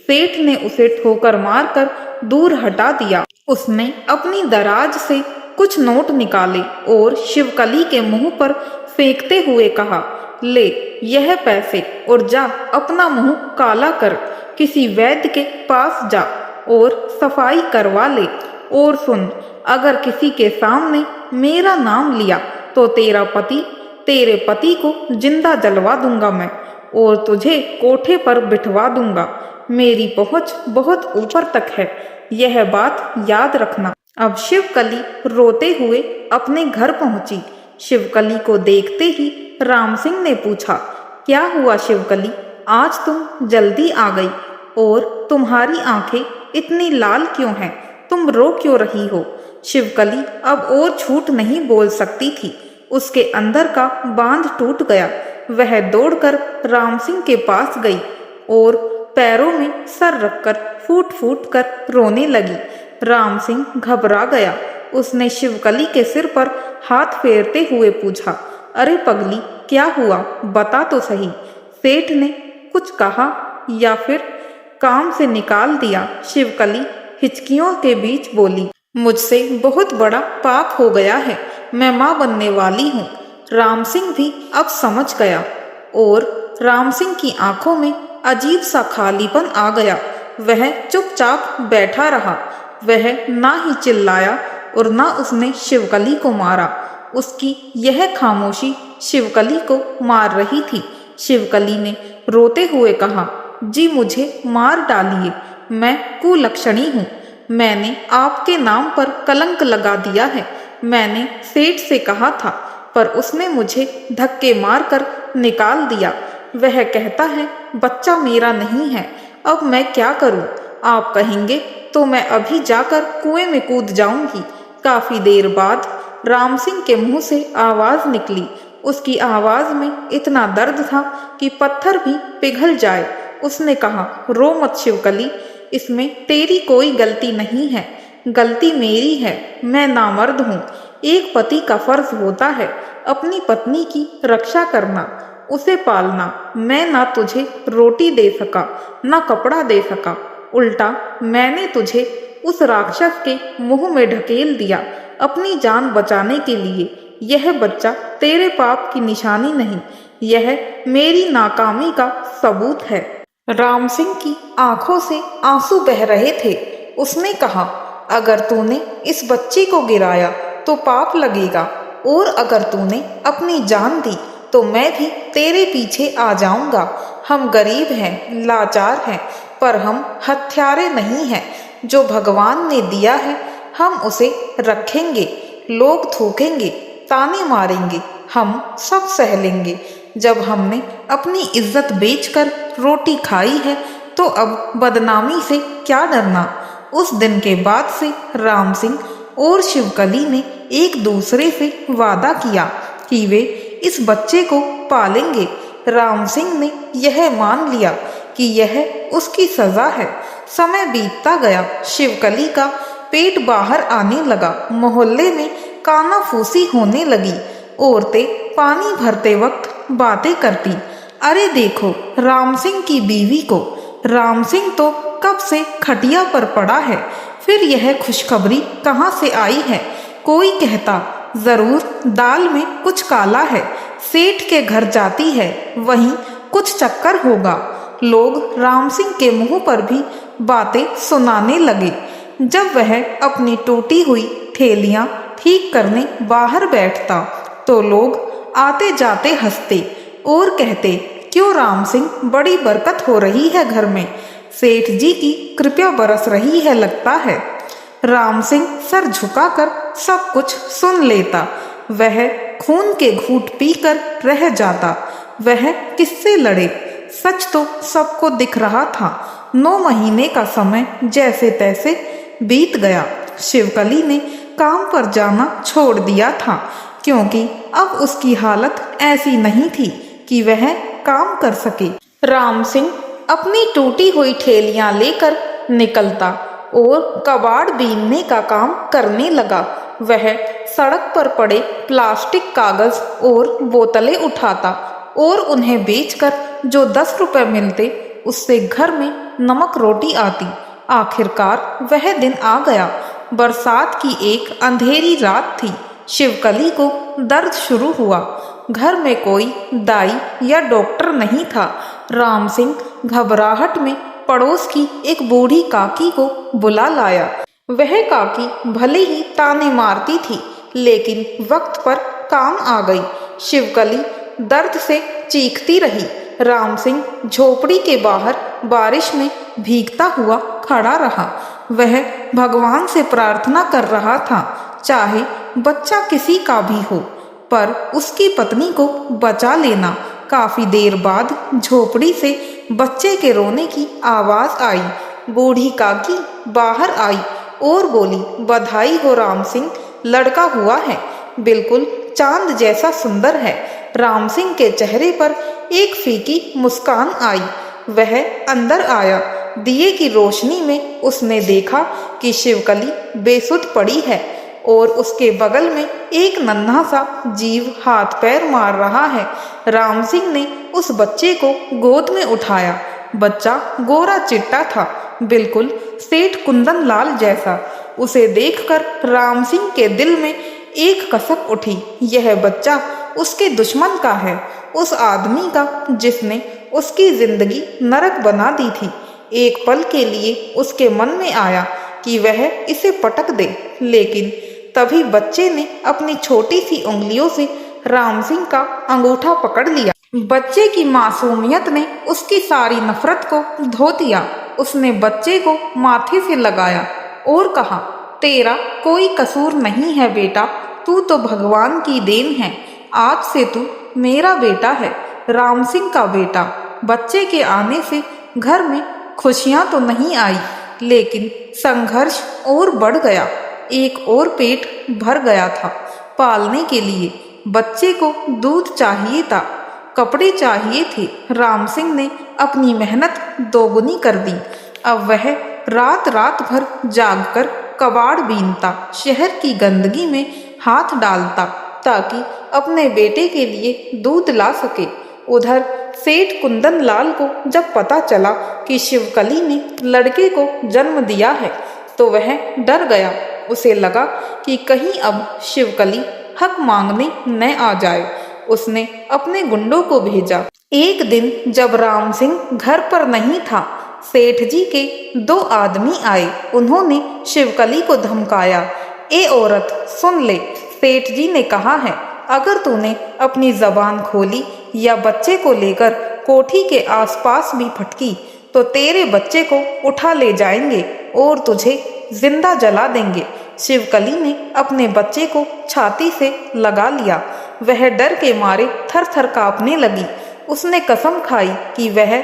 सेठ ने उसे ठोकर मारकर दूर हटा दिया। उसने अपनी दराज से कुछ नोट निकाले और शिवकली के मुंह पर फेंकते हुए कहा, ले यह पैसे और जा अपना मुंह काला कर। किसी वैद्य के पास जा और सफाई करवा ले। और सुन, अगर किसी के सामने मेरा नाम लिया तो तेरे पति को जिंदा जलवा दूंगा मैं और तुझे कोठे पर बिठवा दूंगा। मेरी पहुंच बहुत ऊपर तक है, यह बात याद रखना। अब शिवकली रोते हुए अपने घर पहुंची। शिवकली को देखते ही राम सिंह ने पूछा, क्या हुआ शिवकली, आज तुम जल्दी आ गई और तुम्हारी आंखें इतनी लाल क्यों है? तुम रो क्यों रही हो? शिवकली अब और झूठ नहीं बोल सकती थी। उसके अंदर का बांध टूट गया। वह दौड़कर राम सिंह के पास गई और पैरों में सर रखकर फूट फूट कर रोने लगी। राम सिंह घबरा गया। उसने शिवकली के सिर पर हाथ फेरते हुए पूछा, अरे पगली, क्या हुआ? बता तो सही। सेठ ने कुछ कहा या फिर काम से निकाल दिया? शिवकली हिचकियों के बीच बोली, मुझसे बहुत बड़ा पाप हो गया है। मैं माँ बनने वाली हूँ। राम सिंह भी अब समझ गया और राम सिंह की आंखों में अजीब सा खालीपन आ गया। वह चुपचाप बैठा रहा। वह ना ही चिल्लाया और ना उसने शिवकली को मारा। उसकी यह खामोशी शिवकली को मार रही थी। शिवकली ने रोते हुए कहा, जी मुझे मार डालिए, मैं कुलक्षणी हूँ। मैंने आपके नाम पर कलंक लगा दिया है। मैंने सेठ से कहा था, पर उसने मुझे धक्के मारकर निकाल दिया। वह कहता है बच्चा मेरा नहीं है। अब मैं क्या करूं? आप कहेंगे तो मैं अभी जाकर कुएं में कूद जाऊंगी। काफी देर बाद राम सिंह के मुंह से आवाज निकली। उसकी आवाज में इतना दर्द था कि पत्थर भी पिघल जाए। उसने कहा, रो मत शिवकली, इसमें तेरी कोई गलती नहीं है। गलती मेरी है। मैं नामर्द हूँ। एक पति का फर्ज होता है अपनी पत्नी की रक्षा करना, उसे पालना। मैं ना तुझे रोटी दे सका, ना कपड़ा दे सका। उल्टा मैंने तुझे उस राक्षस के मुंह में ढकेल दिया अपनी जान बचाने के लिए। यह बच्चा तेरे पाप की निशानी नहीं, यह मेरी नाकामी का सबूत है। राम सिंह की आंखों से आंसू बह रहे थे। उसने कहा, अगर तूने इस बच्चे को गिराया तो पाप लगेगा, और अगर तूने अपनी जान दी तो मैं भी तेरे पीछे आ जाऊंगा। हम गरीब हैं, लाचार हैं, पर हम हत्यारे नहीं हैं। जो भगवान ने दिया है हम उसे रखेंगे। लोग थूकेंगे, ताने मारेंगे, हम सब सह लेंगे। जब हमने अपनी इज्जत बेचकर रोटी खाई है तो अब बदनामी से क्या डरना। उस दिन के बाद से राम सिंह और शिवकली ने एक दूसरे से वादा किया कि वे इस बच्चे को पालेंगे। राम सिंह ने यह मान लिया कि यह उसकी सजा है। समय बीतता गया। शिवकली का पेट बाहर आने लगा। मोहल्ले में कानाफूसी होने लगी। औरतें पानी भरते वक्त बातें करती, अरे देखो राम सिंह की बीवी को। राम सिंह तो कब से खटिया पर पड़ा है, फिर यह खुशखबरी कहाँ से आई है? कोई कहता, जरूर दाल में कुछ काला है, सेठ के घर जाती है, वहीं कुछ चक्कर होगा। लोग राम सिंह के मुंह पर भी बातें सुनाने लगे। जब वह अपनी टूटी हुई थैलियां ठीक करने बाहर बैठता तो लोग आते जाते हंसते और कहते, क्यों राम सिंह, बड़ी बरकत हो रही है घर में। सेठ जी की कृपया बरस रही है लगता है। राम सिंह सर झुकाकर सब कुछ सुन लेता। वह खून के घूंट पीकर रह जाता। वह किससे लड़े? सच तो सबको दिख रहा था। 9 महीने का समय जैसे तैसे बीत गया। शिवकली ने काम पर जाना छोड़ दिया था, क्योंकि अब उसकी हालत ऐसी नहीं थी कि वह काम कर सके। राम सिंह अपनी टूटी हुई ठेलियां लेकर निकलता और कबाड़ बीनने का काम करने लगा। वह सड़क पर पड़े प्लास्टिक, कागज और बोतलें उठाता और उन्हें बेचकर जो 10 रुपए मिलते उससे घर में नमक रोटी आती। आखिरकार वह दिन आ गया। बरसात की एक अंधेरी रात थी। शिवकली को दर्द शुरू हुआ। घर में कोई दाई या डॉक्टर नहीं था। राम सिंह घबराहट में पड़ोस की एक बूढ़ी काकी को बुला लाया। वह काकी भले ही ताने मारती थी, लेकिन वक्त पर काम आ गई। शिवकली दर्द से चीखती रही। राम सिंह झोपड़ी के बाहर बारिश में भीगता हुआ खड़ा रहा। वह भगवान से प्रार्थना कर रहा था, चाहे बच्चा किसी का भी हो, पर उसकी पत्नी को बचा लेना। काफी देर बाद झोपड़ी से बच्चे के रोने की आवाज आई। बूढ़ी काकी बाहर आई और बोली, बधाई हो राम सिंह, लड़का हुआ है, बिल्कुल चांद जैसा सुंदर है। राम सिंह के चेहरे पर एक फीकी मुस्कान आई। वह अंदर आया। दिए की रोशनी में उसने देखा कि शिवकली बेसुध पड़ी है और उसके बगल में एक नन्हा सा जीव हाथ पैर मार रहा है। राम सिंह ने उस बच्चे को गोद में उठाया। बच्चा गोरा चिट्टा था, बिल्कुल सेठ कुंदन लाल जैसा। उसे देखकर राम सिंह के दिल में एक कसक उठी। यह बच्चा उसके दुश्मन का है, उस आदमी का जिसने उसकी जिंदगी नरक बना दी थी। एक पल के लिए उसके मन में आया कि वह इसे पटक दे, लेकिन तभी बच्चे ने अपनी छोटी सी उंगलियों से राम सिंह का अंगूठा पकड़ लिया। बच्चे की मासूमियत ने उसकी सारी नफरत को धो दिया। उसने बच्चे को माथे से लगाया और कहा, तेरा कोई कसूर नहीं है बेटा, तू तो भगवान की देन है। आज से तू मेरा बेटा है, राम सिंह का बेटा। बच्चे के आने से घर में खुशियां तो नहीं आई, लेकिन संघर्ष और बढ़ गया। एक और पेट भर गया था। पालने के लिए बच्चे को दूध चाहिए था, कपड़े चाहिए थे। राम सिंह ने अपनी मेहनत दोगुनी कर दी। अब वह रात रात भर जागकर कबाड़ बीनता, शहर की गंदगी में हाथ डालता ताकि अपने बेटे के लिए दूध ला सके। उधर सेठ कुंदन लाल को जब पता चला कि शिवकली ने लड़के को जन्म दिया है तो वह डर गया। उसे लगा कि कहीं अब शिवकली हक मांगने न आ जाए। उसने अपने गुंडों को भेजा। एक दिन जब राम सिंह घर पर नहीं था, सेठ जी के दो आदमी आए। उन्होंने शिवकली को धमकाया, ए औरत सुन ले, सेठ जी ने कहा है अगर तूने अपनी जबान खोली या बच्चे को लेकर कोठी के आसपास भी फटकी तो तेरे बच्चे को उठा ले जाएंगे और तुझे जिंदा जला देंगे। शिवकली ने अपने बच्चे को छाती से लगा लिया। वह डर के मारे थर थर कांपने लगी। उसने कसम खाई कि वह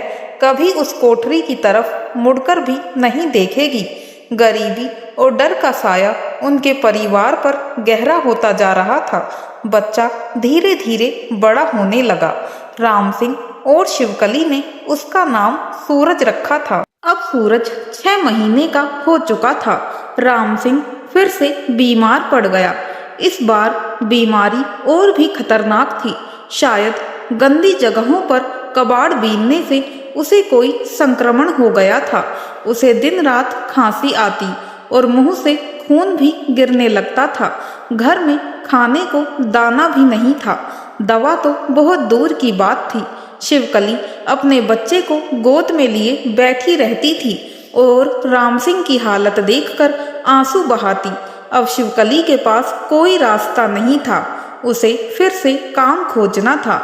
कभी उस कोठरी की तरफ मुड़कर भी नहीं देखेगी। गरीबी और डर का साया उनके परिवार पर गहरा होता जा रहा था। बच्चा धीरे धीरे बड़ा होने लगा। राम सिंह और शिवकली ने उसका नाम सूरज रखा था। अब सूरज 6 महीने का हो चुका था। राम सिंह फिर से बीमार पड़ गया। इस बार बीमारी और भी खतरनाक थी। शायद गंदी जगहों पर कबाड़ बीनने से उसे कोई संक्रमण हो गया था। उसे दिन रात खांसी आती और मुंह से खून भी गिरने लगता था। घर में खाने को दाना भी नहीं था। दवा तो बहुत दूर की बात थी। शिवकली अपने बच्चे को गोद में लिए बैठी रहती थी और राम सिंह की हालत देखकर आंसू बहाती। अब शिवकली के पास कोई रास्ता नहीं था। उसे फिर से काम खोजना था,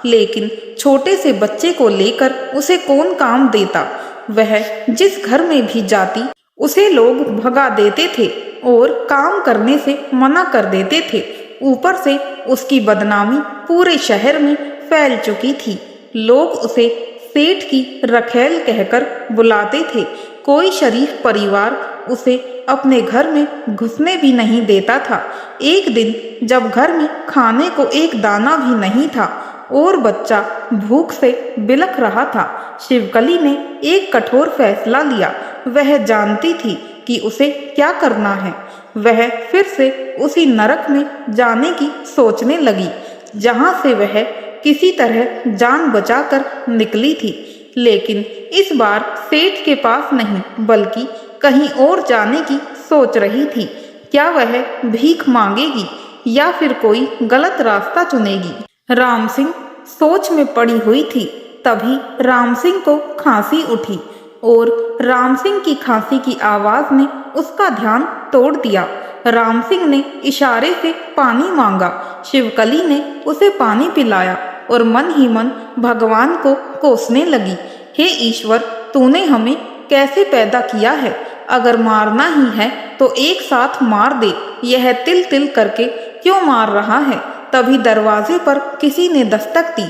लेकिन छोटे से बच्चे को लेकर उसे कौन काम देता। वह जिस घर में भी जाती उसे लोग भगा देते थे और काम करने से मना कर देते थे। ऊपर से उसकी बदनामी पूरे शहर में फैल चुकी थी। लोग उसे सेठ की रखेल कहकर बुलाते थे। कोई शरीफ परिवार उसे अपने घर में घुसने भी नहीं देता था। एक दिन जब घर में खाने को एक दाना भी नहीं था और बच्चा भूख से बिलख रहा था, शिवकली ने एक कठोर फैसला लिया। वह जानती थी कि उसे क्या करना है। वह फिर से उसी नरक में जाने की सोचने लगी जहां से वह किसी तरह जान बचाकर निकली थी। लेकिन इस बार सेठ के पास नहीं, बल्कि कहीं और जाने की सोच रही थी। क्या वह भीख मांगेगी या फिर कोई गलत रास्ता चुनेगी? राम सिंह सोच में पड़ी हुई थी। तभी राम सिंह को खांसी उठी और राम सिंह की खांसी की आवाज ने उसका ध्यान तोड़ दिया। राम सिंह ने इशारे से पानी मांगा। शिवकली ने उसे पानी पिलाया और मन ही मन भगवान को कोसने लगी, हे ईश्वर, तूने हमें कैसे पैदा किया है? अगर मारना ही है तो एक साथ मार दे। यह तिल तिल करके क्यों मार रहा है? तभी दरवाजे पर किसी ने दस्तक दी।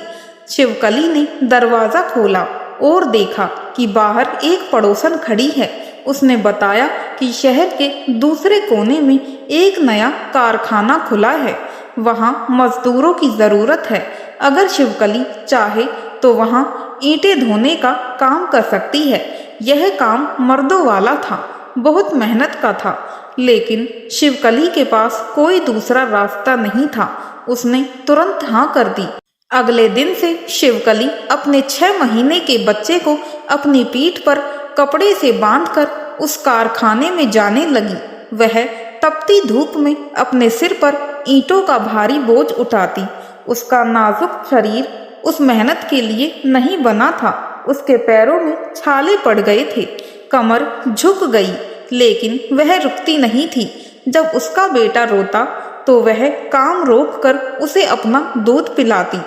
शिवकली ने दरवाजा खोला और देखा कि बाहर एक पड़ोसन खड़ी है। उसने बताया कि शहर के दूसरे कोने में एक नया कारखाना खुला है, वहाँ मजदूरों की ज़रूरत है। अगर शिवकली चाहे तो वहाँ ईंटें धोने का काम कर सकती है। यह काम मर्दों वाला था, बहुत मेहनत का था, लेकिन शिवकली के पास कोई दूसरा रास्ता नहीं था। उसने तुरंत हाँ कर दी। अगले दिन से शिवकली अपने 6 महीने के बच्चे को अपनी पीठ पर कपड़े से बांधकर उस कारखाने में जाने लगी। वह तपती धूप में अपने सिर पर ईंटों का भारी बोझ उठाती। उसका नाजुक शरीर उस मेहनत के लिए नहीं बना था। उसके पैरों में छाले पड़ गए थे, कमर झुक गई, लेकिन वह रुकती नहीं थी। जब उसका बेटा रोता तो वह काम रोक कर उसे अपना दूध पिलाती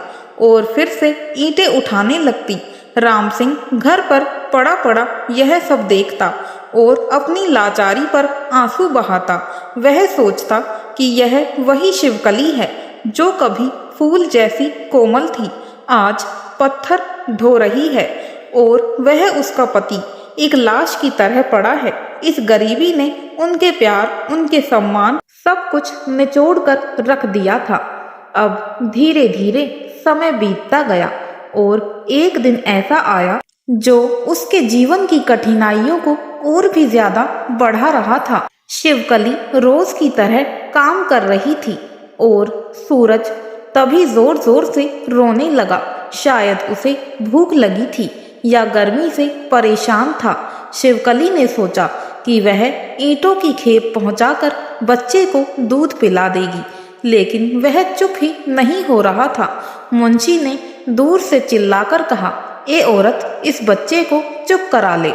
और फिर से ईंटें उठाने लगती। राम सिंह घर पर पड़ा पड़ा यह सब देखता और अपनी लाचारी पर आंसू बहाता। वह सोचता कि यह वही शिवकली है जो कभी फूल जैसी कोमल थी, आज पत्थर ढो रही है, और वह उसका पति एक लाश की तरह पड़ा है। इस गरीबी ने उनके प्यार, उनके सम्मान, सब कुछ निचोड़ कर रख दिया था। अब धीरे धीरे समय बीतता गया और एक दिन ऐसा आया जो उसके जीवन की कठिनाइयों को और भी ज्यादा बढ़ा रहा था। शिवकली रोज की तरह काम कर रही थी और सूरज तभी जोर जोर से रोने लगा। शायद उसे भूख लगी थी या गर्मी से परेशान था। शिवकली ने सोचा कि वह ईंटों की खेप पहुंचाकर बच्चे को दूध पिला देगी, लेकिन वह चुप ही नहीं हो रहा था। मुंशी ने दूर से चिल्लाकर कहा, ए औरत, इस बच्चे को चुप करा ले,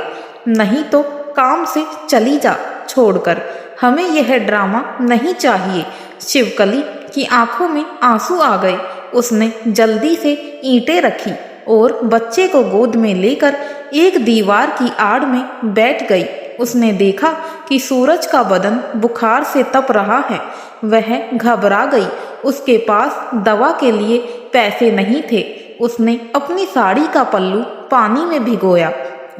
नहीं तो काम से चली जा छोड़कर। हमें यह ड्रामा नहीं चाहिए। शिवकली की आंखों में आंसू आ गए। उसने जल्दी से ईंटें रखी और बच्चे को गोद में लेकर एक दीवार की आड़ में बैठ गई। उसने देखा कि सूरज का बदन बुखार से तप रहा है। वह घबरा गई। उसके पास दवा के लिए पैसे नहीं थे। उसने अपनी साड़ी का पल्लू पानी में भिगोया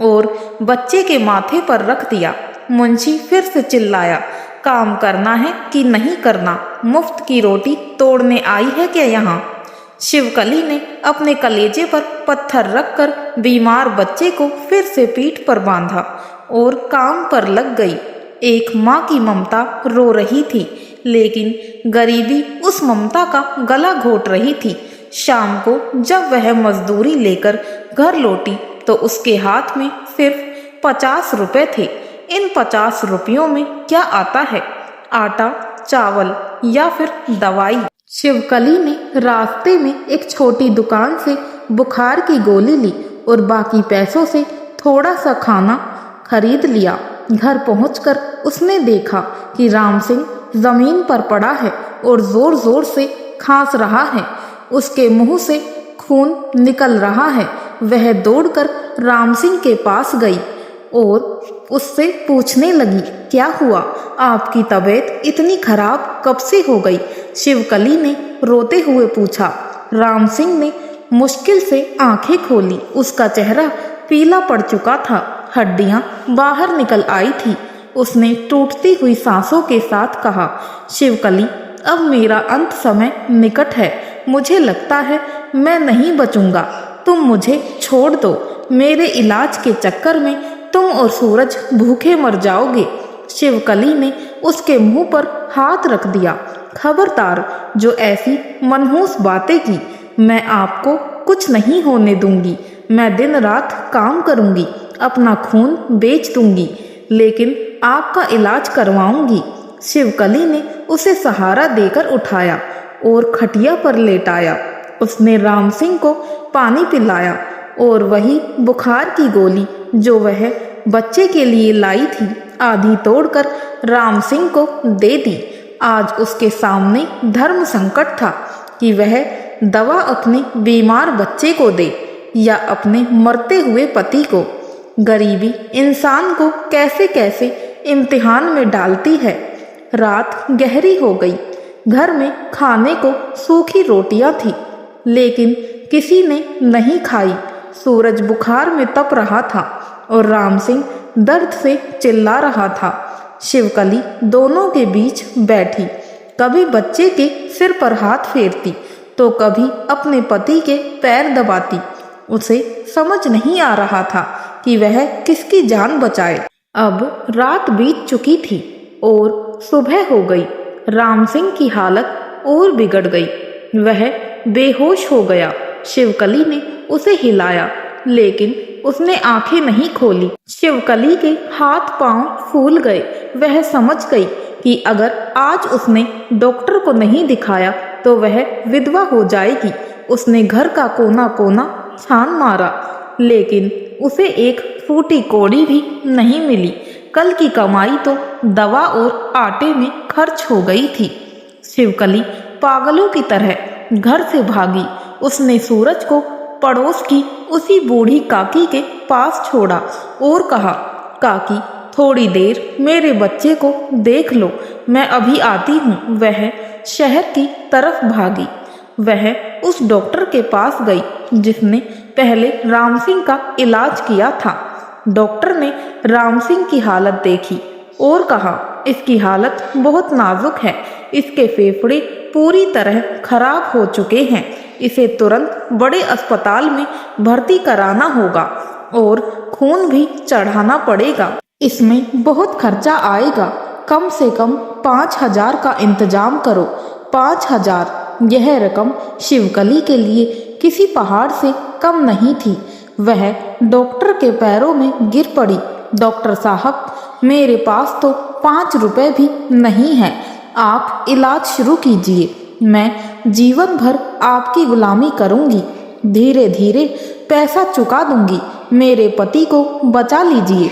और बच्चे के माथे पर रख दिया। मुंशी फिर से चिल्लाया, काम करना है कि नहीं करना? मुफ्त की रोटी तोड़ने आई है क्या यहाँ? शिवकली ने अपने कलेजे पर पत्थर रखकर बीमार बच्चे को फिर से पीठ पर बांधा और काम पर लग गई। एक माँ की ममता रो रही थी, लेकिन गरीबी उस ममता का गला घोट रही थी। शाम को जब वह मजदूरी लेकर घर लौटी तो उसके हाथ में सिर्फ 50 रुपए थे। इन 50 रुपयों में क्या आता है? आटा, चावल या फिर दवाई। शिवकली ने रास्ते में एक छोटी दुकान से बुखार की गोली ली और बाकी पैसों से थोड़ा सा खाना खरीद लिया। घर पहुंचकर उसने देखा कि राम सिंह जमीन पर पड़ा है और जोर जोर से खांस रहा है। उसके मुंह से खून निकल रहा है। वह दौड़कर राम सिंह के पास गई और उससे पूछने लगी, क्या हुआ? आपकी तबीयत इतनी खराब कब से हो गई? शिवकली ने रोते हुए पूछा। राम सिंह ने मुश्किल से आंखें खोली। उसका चेहरा पीला पड़ चुका था, हड्डियां बाहर निकल आई थी। उसने टूटती हुई सांसों के साथ कहा, शिवकली, अब मेरा अंत समय निकट है। मुझे लगता है मैं नहीं बचूंगा। तुम मुझे छोड़ दो। मेरे इलाज के चक्कर में तुम और सूरज भूखे मर जाओगे। शिवकली ने उसके मुंह पर हाथ रख दिया। खबरदार, जो ऐसी मनहूस बातें की, मैं आपको कुछ नहीं होने दूंगी। मैं दिन रात काम करूंगी, अपना खून बेच दूंगी, लेकिन आपका इलाज करवाऊंगी। शिवकली ने उसे सहारा देकर उठाया और खटिया पर लेटाया। उसने राम सिंह को पानी पिलाया और वही बुखार की गोली जो वह बच्चे के लिए लाई थी, आधी तोड़कर राम सिंह को दे दी। आज उसके सामने धर्म संकट था कि वह दवा अपने बीमार बच्चे को दे या अपने मरते हुए पति को। गरीबी इंसान को कैसे कैसे इम्तिहान में डालती है। रात गहरी हो गई। घर में खाने को सूखी रोटियां थी, लेकिन किसी ने नहीं खाई। सूरज बुखार में तप रहा था और राम सिंह दर्द से चिल्ला रहा था। शिवकली दोनों के बीच बैठी, कभी बच्चे के सिर पर हाथ फेरती तो कभी अपने पति के पैर दबाती। उसे समझ नहीं आ रहा था कि वह किसकी जान बचाए। अब रात बीत चुकी थी और सुबह हो गई। राम सिंह की हालत और बिगड़ गई, वह बेहोश हो गया। शिवकली ने उसे हिलाया लेकिन उसने आंखें नहीं खोली। शिवकली के हाथ पांव फूल गए। वह समझ गई कि अगर आज उसने डॉक्टर को नहीं दिखाया तो वह विधवा हो जाएगी। उसने घर का कोना कोना छान मारा लेकिन उसे एक फूटी कौड़ी भी नहीं मिली। कल की कमाई तो दवा और आटे में खर्च हो गई थी। शिवकली पागलों की तरह घर से भागी। उसने सूरज को पड़ोस की उसी बूढ़ी काकी के पास छोड़ा और कहा, काकी थोड़ी देर मेरे बच्चे को देख लो, मैं अभी आती हूँ। वह शहर की तरफ भागी। वह उस डॉक्टर के पास गई जिसने पहले राम सिंह का इलाज किया था। डॉक्टर ने राम सिंह की हालत देखी और कहा, इसकी हालत बहुत नाजुक है, इसके फेफड़े पूरी तरह खराब हो चुके हैं, इसे तुरंत बड़े अस्पताल में भर्ती कराना होगा और खून भी चढ़ाना पड़ेगा। इसमें बहुत खर्चा आएगा, कम से कम 5,000 का इंतजाम करो। 5,000, यह रकम शिवकली के लिए किसी पहाड़ से कम नहीं थी। वह डॉक्टर के पैरों में गिर पड़ी। डॉक्टर साहब, मेरे पास तो 5 रुपए भी नहीं है, आप इलाज शुरू कीजिए, मैं जीवन भर आपकी गुलामी करूंगी, धीरे धीरे पैसा चुका दूंगी, मेरे पति को बचा लीजिए।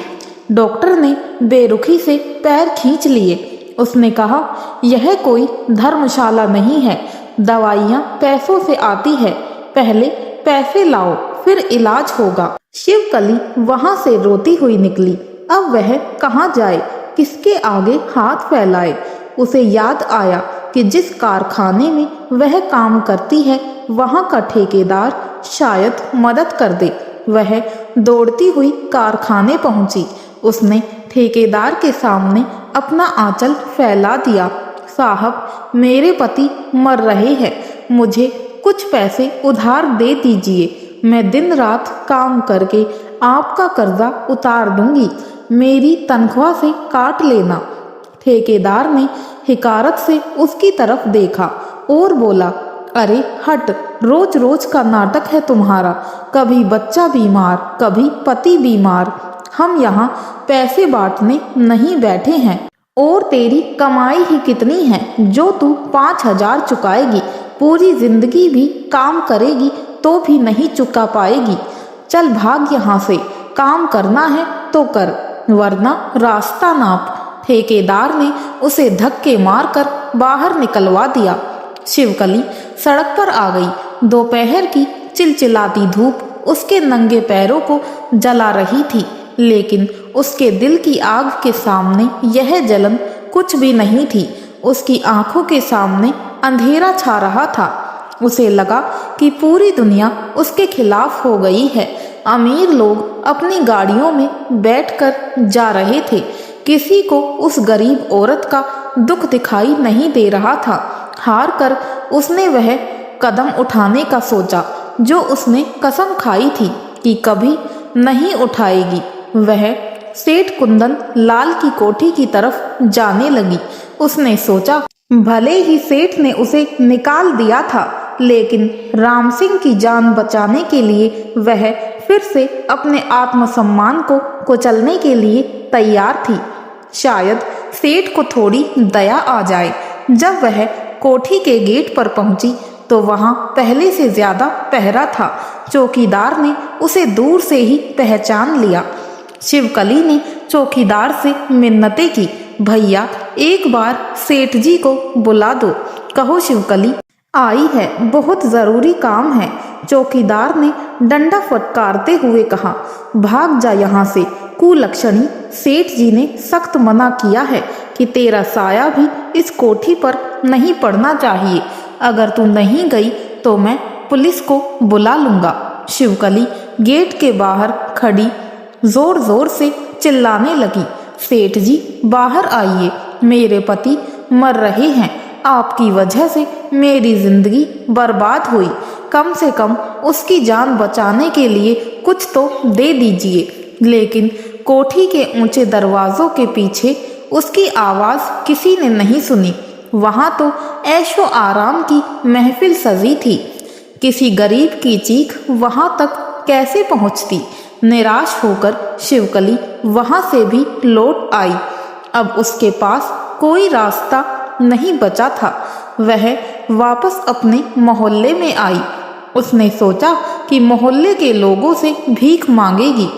डॉक्टर ने बेरुखी से पैर खींच लिए। उसने कहा, यह कोई धर्मशाला नहीं है, दवाइयाँ पैसों से आती है, पहले पैसे लाओ फिर इलाज होगा। शिवकली वहां से रोती हुई निकली। अब वह कहाँ जाए, किसके आगे हाथ फैलाए। उसे याद आया कि जिस कारखाने में वह काम करती है वहां का ठेकेदार शायद मदद कर दे। वह दौड़ती हुई कारखाने पहुंची। उसने ठेकेदार के सामने अपना आंचल फैला दिया। साहब, मेरे पति मर रहे हैं, मुझे कुछ पैसे उधार दे दीजिए, मैं दिन रात काम करके आपका कर्जा उतार दूंगी, मेरी तनख्वाह से काट लेना। ठेकेदार ने हिकारत से उसकी तरफ देखा और बोला, अरे हट, रोज रोज का नाटक है तुम्हारा, कभी बच्चा बीमार कभी पति बीमार, हम यहाँ पैसे बांटने नहीं बैठे हैं। और तेरी कमाई ही कितनी है जो तू 5,000 चुकाएगी, पूरी जिंदगी भी काम करेगी तो भी नहीं चुका पाएगी। चल भाग यहाँ से, काम करना है तो कर, वरना रास्ता नाप। ठेकेदार ने उसे धक्के मारकर बाहर निकलवा दिया। शिवकली सड़क पर आ गई। दोपहर की चिलचिलाती धूप उसके नंगे पैरों को जला रही थी, लेकिन उसके दिल की आग के सामने यह जलन कुछ भी नहीं थी। उसकी आंखों के सामने अंधेरा छा रहा था। उसे लगा कि पूरी दुनिया उसके खिलाफ हो गई है। अमीर लोग अपनी गाड़ियों में बैठकर जा रहे थे, किसी को उस गरीब औरत का दुख दिखाई नहीं दे रहा था। हार कर उसने वह कदम उठाने का सोचा जो उसने कसम खाई थी कि कभी नहीं उठाएगी। वह सेठ कुंदन लाल की कोठी की तरफ जाने लगी। उसने सोचा, भले ही सेठ ने उसे निकाल दिया था, लेकिन राम सिंह की जान बचाने के लिए वह फिर से अपने आत्मसम्मान को कुचलने के लिए तैयार थी। शायद सेठ को थोड़ी दया आ जाए। जब वह कोठी के गेट पर पहुंची तो वहां पहले से ज्यादा पहरा था। चौकीदार ने उसे दूर से ही पहचान लिया। शिवकली ने चौकीदार से मिन्नतें की, भैया एक बार सेठ जी को बुला दो। कहो शिवकली आई है, बहुत जरूरी काम है। चौकीदार ने डंडा फटकारते हुए कहा, भाग जा यहाँ से कुलक्षणी, सेठ जी ने सख्त मना किया है कि तेरा साया भी इस कोठी पर नहीं पड़ना चाहिए। अगर तू नहीं गई तो मैं पुलिस को बुला लूंगा। शिवकली गेट के बाहर खड़ी जोर जोर से चिल्लाने लगी, सेठ जी बाहर आइए, मेरे पति मर रहे हैं, आपकी वजह से मेरी जिंदगी बर्बाद हुई, कम से कम उसकी जान बचाने के लिए कुछ तो दे दीजिए। लेकिन कोठी के ऊंचे दरवाजों के पीछे उसकी आवाज किसी ने नहीं सुनी। वहां तो ऐशो आराम की महफिल सजी थी। किसी गरीब की चीख वहां तक कैसे पहुंचती। निराश होकर शिवकली वहां से भी लौट आई। अब उसके पास कोई रास्ता नहीं बचा था। वह वापस अपने मोहल्ले में आई। उसने सोचा कि मोहल्ले के लोगों से भीख मांगेगी।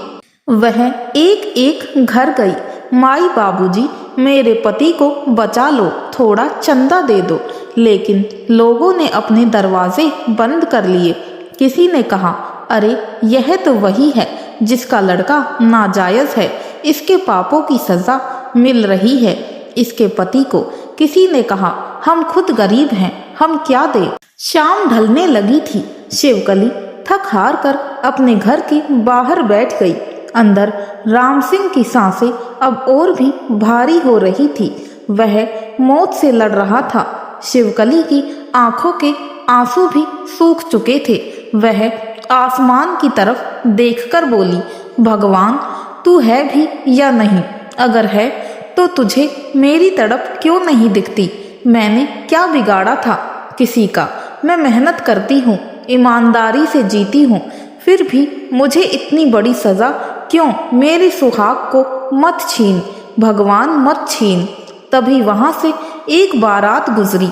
वह एक एक घर गई। माई बाबूजी, मेरे पति को बचा लो, थोड़ा चंदा दे दो। लेकिन लोगों ने अपने दरवाजे बंद कर लिए। किसी ने कहा, अरे यह तो वही है जिसका लड़का नाजायज है, इसके पापों की सजा मिल रही है इसके पति को। किसी ने कहा, हम खुद गरीब हैं, हम क्या दें। शाम ढलने लगी थी। शिवकली थक हार कर अपने घर के बाहर बैठ गई। अंदर राम सिंह की सांसें अब और भी भारी हो रही थी। वह मौत से लड़ रहा था। शिवकली की आंखों के आंसू भी सूख चुके थे। वह आसमान की तरफ देखकर बोली, भगवान तू है भी या नहीं? अगर है तो तुझे मेरी तड़प क्यों नहीं दिखती? मैंने क्या बिगाड़ा था किसी का? मैं मेहनत करती हूँ, ईमानदारी से जीती हूँ, फिर भी मुझे इतनी बड़ी सजा क्यों? मेरे सुहाग को मत छीन भगवान, मत छीन। तभी वहां से एक बारात गुजरी।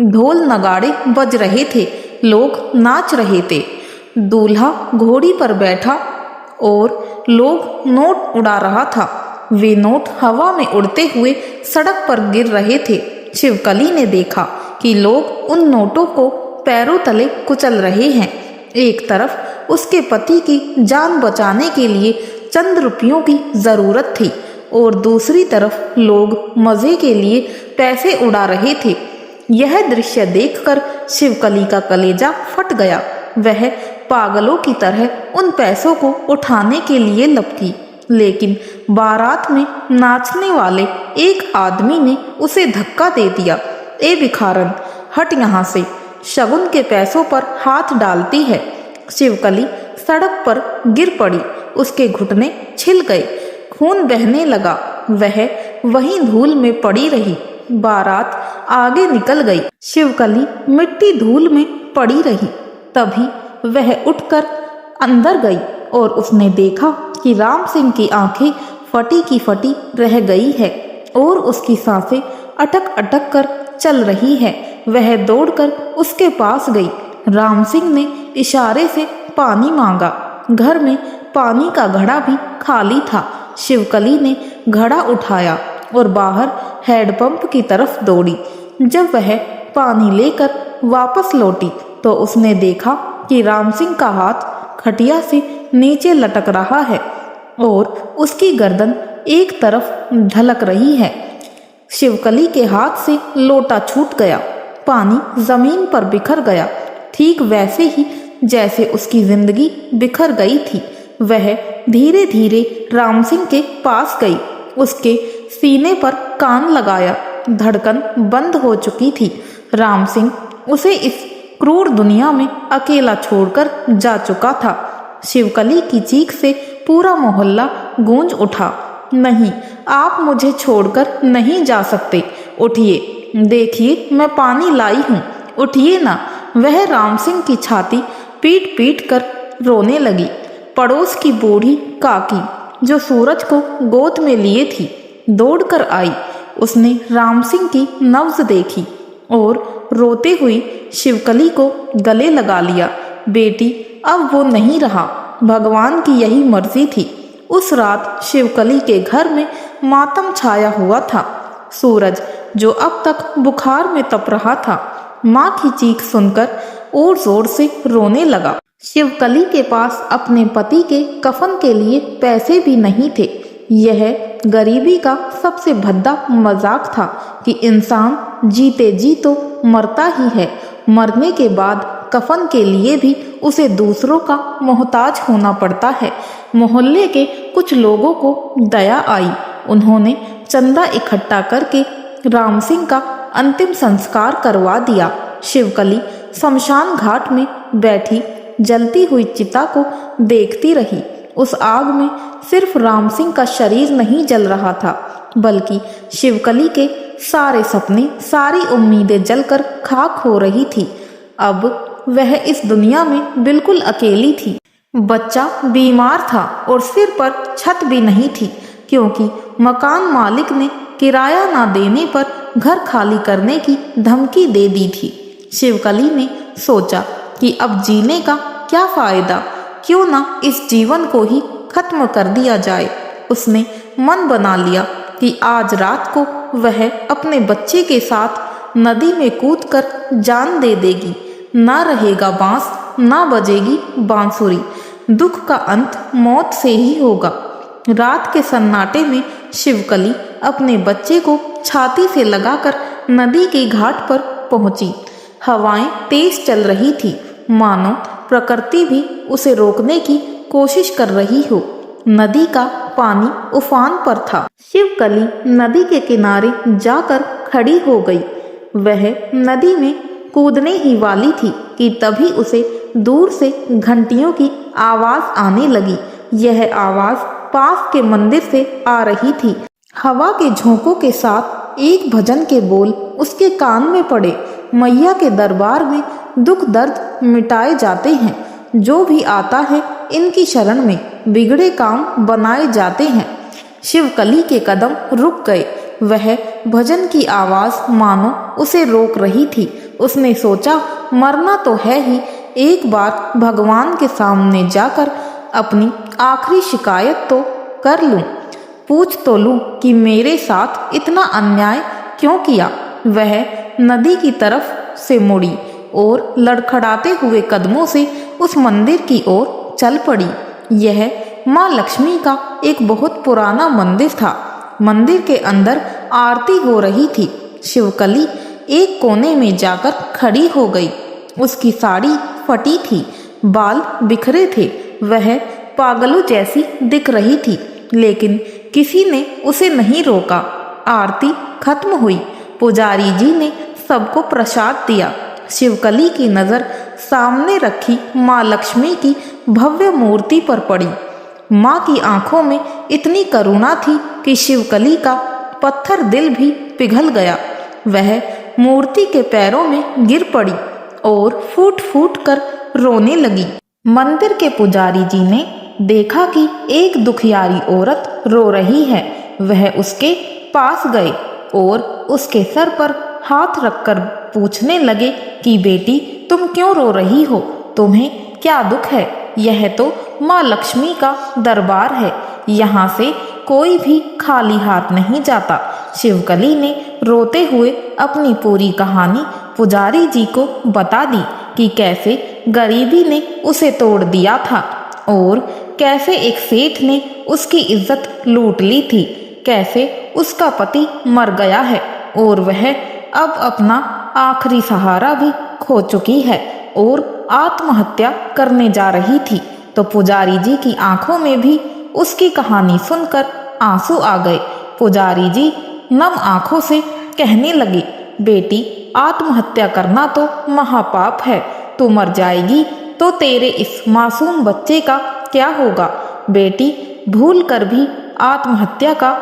ढोल नगाड़े बज रहे थे, लोग नाच रहे थे। दूल्हा घोड़ी पर बैठा और लोग नोट उड़ा रहा था। वे नोट हवा में उड़ते हुए सड़क पर गिर रहे थे। शिवकली ने देखा कि लोग उन नोटों को पैरों तले कुचल रहे हैं। एक तरफ उसके पति की जान बचाने के लिए चंद रुपयों की जरूरत थी और दूसरी तरफ लोग मजे के लिए पैसे उड़ा रहे थे। यह दृश्य देखकर शिवकली का कलेजा फट गया। वह पागलों की तरह उन पैसों को उठाने के लिए लपकी, लेकिन बारात में नाचने वाले एक आदमी ने उसे धक्का दे दिया। ए भिखारन, हट यहाँ से, शगुन के पैसों पर हाथ डालती है। शिवकली सड़क पर गिर पड़ी। उसके घुटने छिल गए, खून बहने लगा। वह वहीं धूल में पड़ी रही। बारात आगे निकल गई। शिवकली मिट्टी धूल में पड़ी रही। तभी वह उठकर अंदर गई और उसने देखा कि राम सिंह की आंखें फटी की फटी रह गई है और उसकी सांसें अटक अटक कर चल रही है। वह दौड़कर उसके पास गई। राम सिंह ने इशारे से पानी मांगा। घर में पानी का घड़ा भी खाली था। शिवकली ने घड़ा उठाया और बाहर हैंडपंप की तरफ दौड़ी। जब वह पानी लेकर वापस लौटी तो उसने देखा कि राम सिंह का हाथ खटिया से नीचे लटक रहा है और उसकी गर्दन एक तरफ ढलक रही है। शिवकली के हाथ से लोटा छूट गया। पानी जमीन पर बिखर गया, ठीक वैसे ही जैसे उसकी जिंदगी बिखर गई थी। वह धीरे धीरे राम सिंह के पास गई। उसके सीने पर कान लगाया। धड़कन बंद हो चुकी थी। राम सिंह उसे इस क्रूर दुनिया में अकेला छोड़कर जा चुका था। शिवकली की चीख से पूरा मोहल्ला गूंज उठा। नहीं, आप मुझे छोड़कर नहीं जा सकते। उठिए, देखिए मैं पानी लाई हूँ, उठिए ना। वह राम सिंह की छाती पीट पीट कर रोने लगी। पड़ोस की बूढ़ी काकी जो सूरज को गोद में लिए थी दौड़कर आई। उसने राम सिंह की नब्ज देखी और रोते हुई शिवकली को गले लगा लिया। बेटी, अब वो नहीं रहा, भगवान की यही मर्जी थी। उस रात शिवकली के घर में मातम छाया हुआ था। सूरज जो अब तक बुखार में तप रहा था, माँ की चीख सुनकर और जोर से रोने लगा। शिवकली के पास अपने पति के कफन के लिए पैसे भी नहीं थे। यह गरीबी का सबसे भद्दा मजाक था कि इंसान जीते जी तो मरता ही है, मरने के बाद कफन के लिए भी उसे दूसरों का मोहताज होना पड़ता है। मोहल्ले के कुछ लोगों को दया आई। उन्होंने चंदा इकट्ठा करके राम सिंह का अंतिम संस्कार करवा दिया। शिवकली शमशान घाट में बैठी जलती हुई चिता को देखती रही। उस आग में सिर्फ राम सिंह का शरीर नहीं जल रहा था, बल्कि शिवकली के सारे सपने, सारी उम्मीदें जलकर खाक हो रही थी। अब वह इस दुनिया में बिल्कुल अकेली थी। बच्चा बीमार था और सिर पर छत भी नहीं थी, क्योंकि मकान मालिक ने किराया ना देने पर घर खाली करने की धमकी दे दी थी। शिवकली ने सोचा कि अब जीने का क्या फायदा, क्यों ना इस जीवन को ही खत्म कर दिया जाए। उसने मन बना लिया कि आज रात को वह अपने बच्चे के साथ नदी में कूदकर जान दे देगी। ना रहेगा बांस, ना बजेगी बांसुरी। दुख का अंत मौत से ही होगा। रात के सन्नाटे में शिवकली अपने बच्चे को छाती से लगाकर नदी के घाट पर पहुंची। हवाएं तेज चल रही थी, मानो प्रकृति भी उसे रोकने की कोशिश कर रही हो। नदी का पानी उफान पर था। शिवकली नदी के किनारे जाकर खड़ी हो गई। वह नदी में कूदने ही वाली थी कि तभी उसे दूर से घंटियों की आवाज आने लगी। यह आवाज पास के मंदिर से आ रही थी। हवा के झोंकों के साथ एक भजन के बोल उसके कान में पड़े। मैया के दरबार में दुख दर्द मिटाए जाते हैं। जो भी आता है इनकी शरण में बिगड़े काम बनाए जाते हैं। शिवकली के कदम रुक गए। वह भजन की आवाज मानो उसे रोक रही थी। उसने सोचा, मरना तो है ही, एक बार भगवान के सामने जाकर अपनी आखिरी शिकायत तो कर लूं, पूछ तो लूं कि मेरे साथ इतना अन्याय क्यों किया। वह नदी की तरफ से मुड़ी और लड़खड़ाते हुए कदमों से उस मंदिर की ओर चल पड़ी। यह माँ लक्ष्मी का एक बहुत पुराना मंदिर था। मंदिर के अंदर आरती हो रही थी। शिवकली एक कोने में जाकर खड़ी हो गई। उसकी साड़ी फटी थी, बाल बिखरे थे। वह पागलों जैसी दिख रही थी, लेकिन किसी ने उसे नहीं रोका। आरती खत्म हुई। पुजारी जी ने सबको प्रसाद दिया। शिवकली की नजर सामने रखी माँ लक्ष्मी की भव्य मूर्ति पर पड़ी। माँ की आंखों में इतनी करुणा थी कि शिवकली का पत्थर दिल भी पिघल गया। वह मूर्ति के पैरों में गिर पड़ी और फूट फूट कर रोने लगी। मंदिर के पुजारी जी ने देखा कि एक दुखियारी औरत रो रही है। वह उसके पास गए और उसके सर पर हाथ रखकर पूछने लगे कि बेटी, तुम क्यों रो रही हो? तुम्हें क्या दुख है? यह तो माँ लक्ष्मी का दरबार है। यहाँ से कोई भी खाली हाथ नहीं जाता। शिवकली ने रोते हुए अपनी पूरी कहानी पुजारी जी को बता दी कि कैसे गरीबी ने उसे तोड़ दिया था और कैसे एक सेठ ने उसकी इज्जत लूट ली थी। कैसे उसका पति मर गया है और वह अब अपना आखिरी सहारा भी खो चुकी है और आत्महत्या करने जा रही थी। तो पुजारी जी की आंखों में भी उसकी कहानी सुनकर आंसू आ गए। पुजारी जी नम आंखों से कहने लगे, बेटी, आत्महत्या करना तो महापाप है। तू मर जाएगी तो तेरे इस मासूम बच्चे का क्या होगा? बेटी, भूल कर भी आत्महत्या का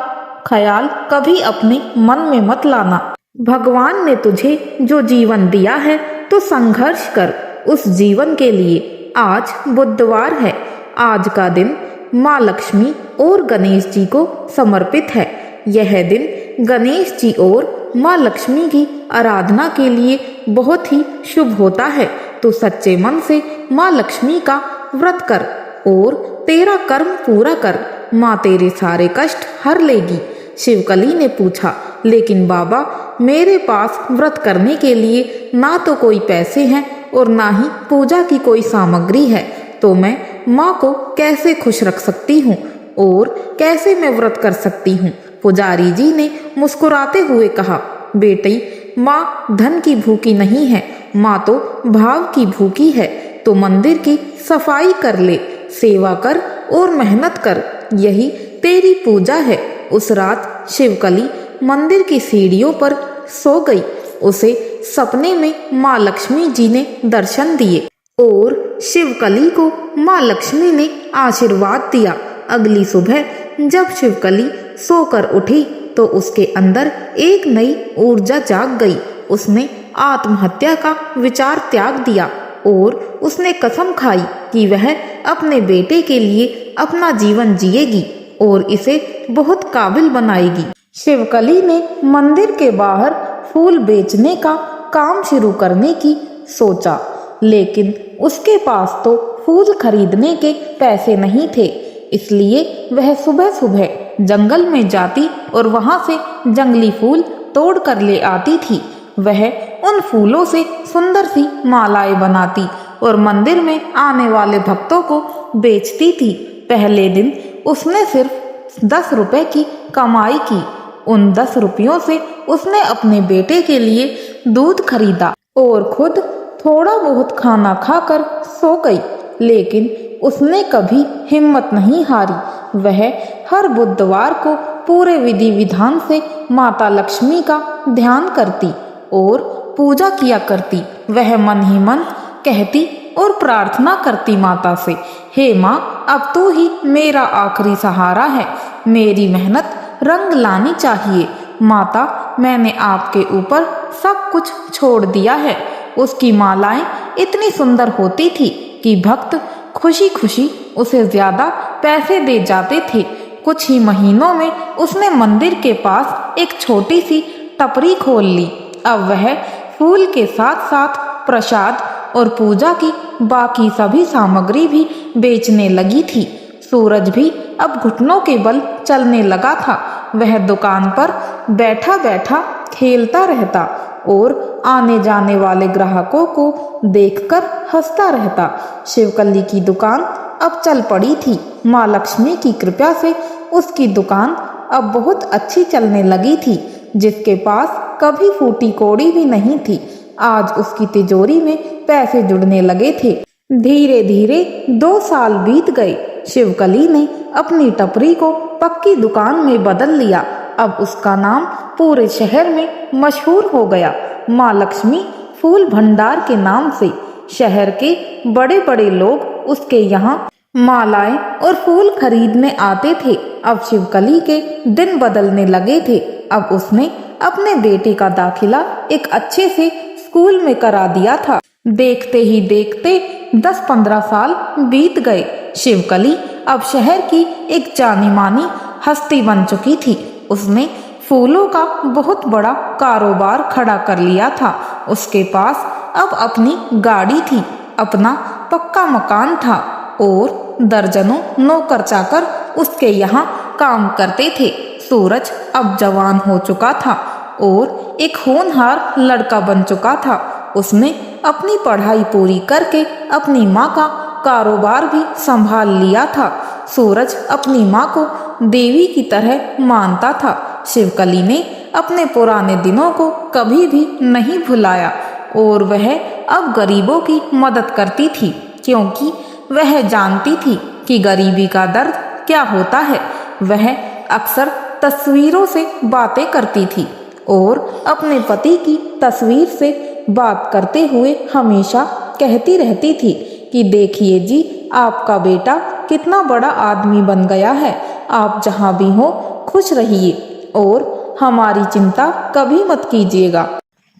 ख्याल कभी अपने मन में मत लाना। भगवान ने तुझे जो जीवन दिया है तो संघर्ष कर उस जीवन के लिए। आज बुधवार है। आज का दिन माँ लक्ष्मी और गणेश जी को समर्पित है। यह दिन गणेश जी और माँ लक्ष्मी की आराधना के लिए बहुत ही शुभ होता है। तो सच्चे मन से माँ लक्ष्मी का व्रत कर और तेरा कर्म पूरा कर। माँ तेरे सारे कष्ट हर लेगी। शिवकली ने पूछा, लेकिन बाबा, मेरे पास व्रत करने के लिए ना तो कोई पैसे हैं और ना ही पूजा की कोई सामग्री है, तो मैं माँ को कैसे खुश रख सकती हूँ और कैसे मैं व्रत कर सकती हूँ? पुजारी जी ने मुस्कुराते हुए कहा, बेटी, माँ धन की भूखी नहीं है माँ तो भाव की भूखी है, तो मंदिर की सफाई कर ले, सेवा कर और मेहनत कर, यही तेरी पूजा है। उस रात शिवकली मंदिर की सीढ़ियों पर सो गई। उसे सपने में माँ लक्ष्मी जी ने दर्शन दिए और शिवकली को माँ लक्ष्मी ने आशीर्वाद दिया। अगली सुबह जब शिवकली सोकर उठी तो उसके अंदर एक नई ऊर्जा जाग गई। उसने आत्महत्या का विचार त्याग दिया और उसने कसम खाई कि वह अपने बेटे के लिए अपना जीवन जिएगी और इसे बहुत काबिल बनाएगी। शिवकली ने मंदिर के बाहर फूल बेचने का काम शुरू करने की सोचा, लेकिन उसके पास तो फूल खरीदने के पैसे नहीं थे। इसलिए वह सुबह सुबह जंगल में जाती और वहां से जंगली फूल तोड़ कर ले आती थी। वह उन फूलों से सुंदर सी मालाएं बनाती और मंदिर में आने वाले भक्तों को बेचती थी। पहले दिन उसने सिर्फ 10 रुपए की कमाई की। उन 10 रुपयों से उसने अपने बेटे के लिए दूध खरीदा और खुद थोड़ा बहुत खाना खाकर सो गई। लेकिन उसने कभी हिम्मत नहीं हारी। वह हर बुधवार को पूरे विधि विधान से माता लक्ष्मी का ध्यान करती और पूजा किया करती। वह मन ही मन कहती और प्रार्थना करती माता से, हे माँ, अब तो ही मेरा आखिरी सहारा है, मेरी मेहनत रंग लानी चाहिए। माता, मैंने आपके ऊपर सब कुछ छोड़ दिया है। उसकी मालाएं इतनी सुंदर होती थी कि भक्त खुशी खुशी उसे ज्यादा पैसे दे जाते थे। कुछ ही महीनों में उसने मंदिर के पास एक छोटी सी टपरी खोल ली। अब वह फूल के साथ साथ प्रसाद और पूजा की बाकी सभी सामग्री भी बेचने लगी थी। सूरज भी अब घुटनों के बल चलने लगा था। वह दुकान पर बैठा बैठा खेलता रहता और आने जाने वाले ग्राहकों को देखकर हंसता रहता। शिवकली की दुकान अब चल पड़ी थी। माँ लक्ष्मी की कृपा से उसकी दुकान अब बहुत अच्छी चलने लगी थी। जिसके पास कभी फूटी कौड़ी भी नहीं थी, आज उसकी तिजोरी में पैसे जुड़ने लगे थे। धीरे धीरे 2 साल बीत गए। शिवकली ने अपनी टपरी को पक्की दुकान में बदल लिया। अब उसका नाम पूरे शहर में मशहूर हो गया। माँ लक्ष्मी फूल भंडार के नाम से शहर के बड़े बड़े लोग उसके यहाँ मालाएं और फूल खरीदने आते थे। अब शिवकली के दिन बदलने लगे थे। अब उसने अपने बेटे का दाखिला एक अच्छे से स्कूल में करा दिया था। देखते ही देखते 10-15 साल बीत गए। शिवकली अब शहर की एक जानी मानी हस्ती बन चुकी थी। उसने फूलों का बहुत बड़ा कारोबार खड़ा कर लिया था। उसके पास अब अपनी गाड़ी थी, अपना पक्का मकान था और दर्जनों नौकर चाकर उसके यहाँ काम करते थे। सूरज अब जवान हो चुका था और एक होनहार लड़का बन चुका था। उसने अपनी पढ़ाई पूरी करके अपनी माँ का कारोबार भी संभाल लिया था। सूरज अपनी माँ को देवी की तरह मानता था। शिवकली ने अपने पुराने दिनों को कभी भी नहीं भुलाया और वह अब गरीबों की मदद करती थी, क्योंकि वह जानती थी कि गरीबी का दर्द क्या होता है। वह अक्सर तस्वीरों से बातें करती थी और अपने पति की तस्वीर से बात करते हुए हमेशा कहती रहती थी कि देखिए जी, आपका बेटा कितना बड़ा आदमी बन गया है। आप जहाँ भी हो खुश रहिए और हमारी चिंता कभी मत कीजिएगा।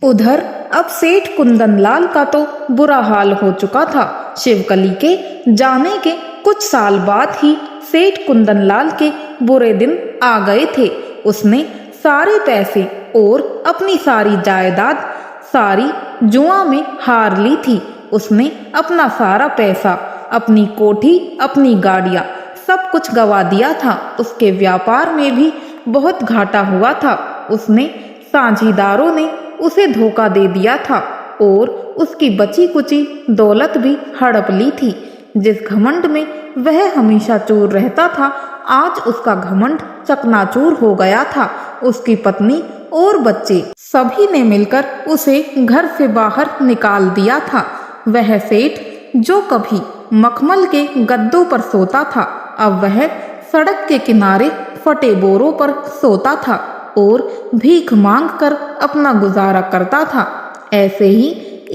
उधर अब सेठ कुंदनलाल का तो बुरा हाल हो चुका था। शिवकली के जाने के कुछ साल बाद ही सेठ कुंदनलाल के बुरे दिन आ गए थे। उसने सारे पैसे और अपनी सारी जायदाद सारी जुआ में हार ली थी। उसने अपना सारा पैसा, अपनी कोठी, अपनी गाड़ियां सब कुछ गवा दिया था। उसके व्यापार में भी बहुत घाटा हुआ था। उसने साझीदारों ने उसे धोखा दे दिया था और उसकी बची कुची दौलत भी हड़प ली थी। जिस घमंड में वह हमेशा चूर रहता था, आज उसका घमंड चकनाचूर हो गया था। उसकी पत्नी और बच्चे सभी ने मिलकर उसे घर से बाहर निकाल दिया था। वह सेठ जो कभी मखमल के गद्दों पर सोता था, अब वह सड़क के किनारे फटे बोरों पर सोता था और भीख मांगकर अपना गुजारा करता था। ऐसे ही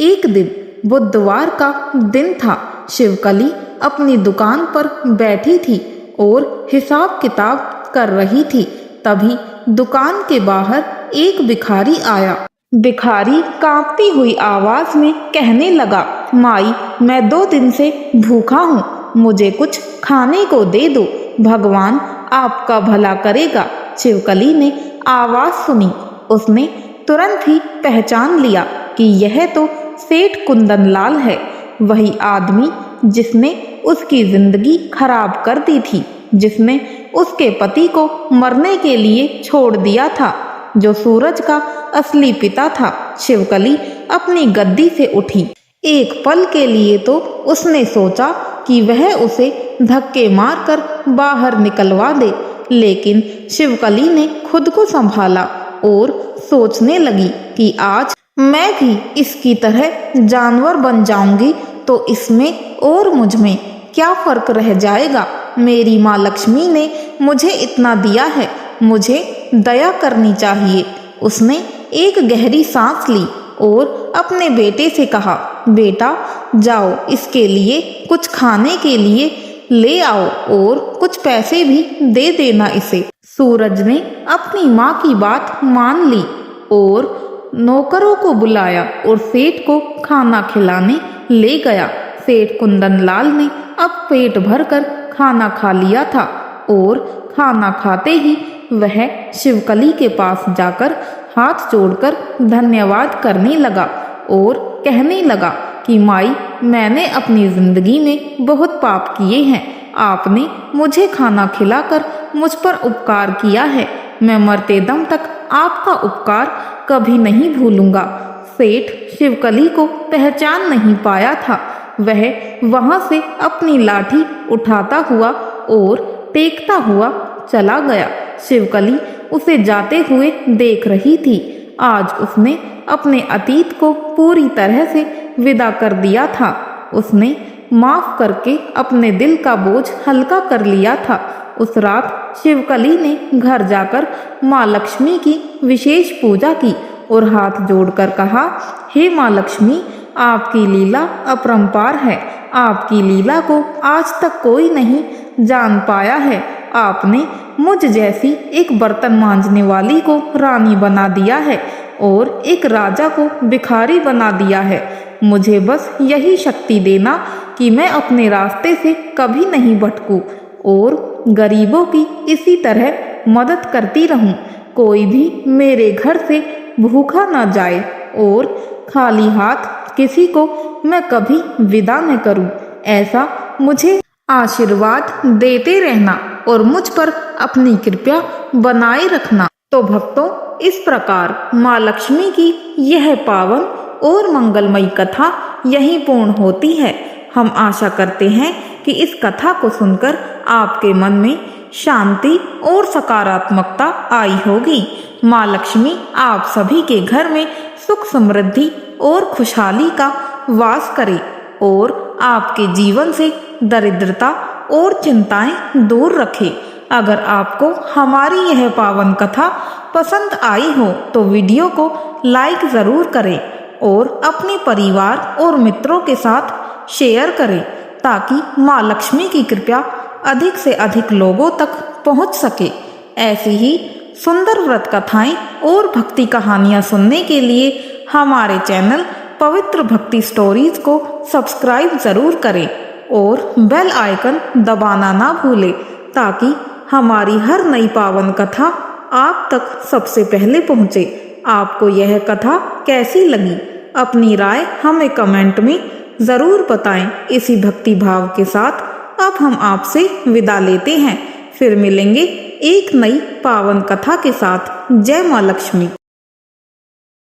एक दिन बुधवार का दिन था। शिवकली अपनी दुकान पर बैठी थी और हिसाब किताब कर रही थी। तभी दुकान के बाहर एक भिखारी आया। भिखारी कांपती हुई आवाज में कहने लगा, माई, मैं 2 दिन से भूखा हूँ, मुझे कुछ खाने को दे दो, भगवान आपका भला करेगा। शिवकली ने आवाज सुनी। उसने तुरंत ही पहचान लिया कि यह तो सेठ कुंदनलाल है, वही आदमी जिसने उसकी जिंदगी खराब कर दी थी, जिसने उसके पति को मरने के लिए छोड़ दिया था, जो सूरज का असली पिता था। शिवकली अपनी गद्दी से उठी। एक पल के लिए तो उसने सोचा कि वह उसे धक्के मारकर बाहर निकलवा दे, लेकिन शिवकली ने खुद को संभाला और सोचने लगी कि आज मैं भी इसकी तरह जानवर बन जाऊंगी तो इसमें और मुझ में क्या फर्क रह जाएगा। मेरी माँ लक्ष्मी ने मुझे इतना दिया है, मुझे दया करनी चाहिए। उसने एक गहरी सांस ली और अपने बेटे से कहा, बेटा जाओ, इसके लिए कुछ खाने के लिए ले आओ और कुछ पैसे भी दे देना इसे। सूरज ने अपनी माँ की बात मान ली और नौकरों को बुलाया और सेठ को खाना खिलाने ले गया। सेठ कुंदनलाल ने अब पेट भरकर खाना खा लिया था और खाना खाते ही वह शिवकली के पास जाकर हाथ जोड़कर धन्यवाद करने लगा और कहने लगा कि माई, मैंने अपनी जिंदगी में बहुत पाप किए हैं, आपने मुझे खाना खिलाकर मुझ पर उपकार किया है, मैं मरते दम तक आपका उपकार कभी नहीं भूलूंगा। सेठ शिवकली को पहचान नहीं पाया था। वह वहां से अपनी लाठी उठाता हुआ और टेकता हुआ चला गया। शिवकली उसे जाते हुए देख रही थी। आज उसने अपने अतीत को पूरी तरह से विदा कर दिया था। उसने माफ करके अपने दिल का बोझ हल्का कर लिया था। उस रात शिवकली ने घर जाकर माँ लक्ष्मी की विशेष पूजा की और हाथ जोड़कर कहा, हे माँ लक्ष्मी, आपकी लीला अपरंपार है। आपकी लीला को आज तक कोई नहीं जान पाया है। आपने मुझ जैसी एक बर्तन मांजने वाली को रानी बना दिया है और एक राजा को भिखारी बना दिया है। मुझे बस यही शक्ति देना कि मैं अपने रास्ते से कभी नहीं भटकूं और गरीबों की इसी तरह मदद करती रहूं। कोई भी मेरे घर से भूखा ना जाए और खाली हाथ किसी को मैं कभी विदा न करूं। ऐसा मुझे आशीर्वाद देते रहना और मुझ पर अपनी कृपा बनाए रखना। तो भक्तों, इस प्रकार माँ लक्ष्मी की यह पावन और मंगलमयी कथा यहीं पूर्ण होती है। हम आशा करते हैं कि इस कथा को सुनकर आपके मन में शांति और सकारात्मकता आई होगी। माँ लक्ष्मी आप सभी के घर में सुख समृद्धि और खुशहाली का वास करे और आपके जीवन से दरिद्रता और चिंताएं दूर रखे। अगर आपको हमारी यह पावन कथा पसंद आई हो तो वीडियो को लाइक ज़रूर करें और अपने परिवार और मित्रों के साथ शेयर करें ताकि माँ लक्ष्मी की कृपा अधिक से अधिक लोगों तक पहुँच सके। ऐसी ही सुंदर व्रत कथाएं और भक्ति कहानियाँ सुनने के लिए हमारे चैनल पवित्र भक्ति स्टोरीज को सब्सक्राइब ज़रूर करें और बेल आइकन दबाना ना भूलें ताकि हमारी हर नई पावन कथा आप तक सबसे पहले पहुँचे। आपको यह कथा कैसी लगी? अपनी राय हमें कमेंट में ज़रूर बताएं। इसी भक्ति भाव के साथ अब हम आपसे विदा लेते हैं। फिर मिलेंगे एक नई पावन कथा के साथ। जय माँ लक्ष्मी।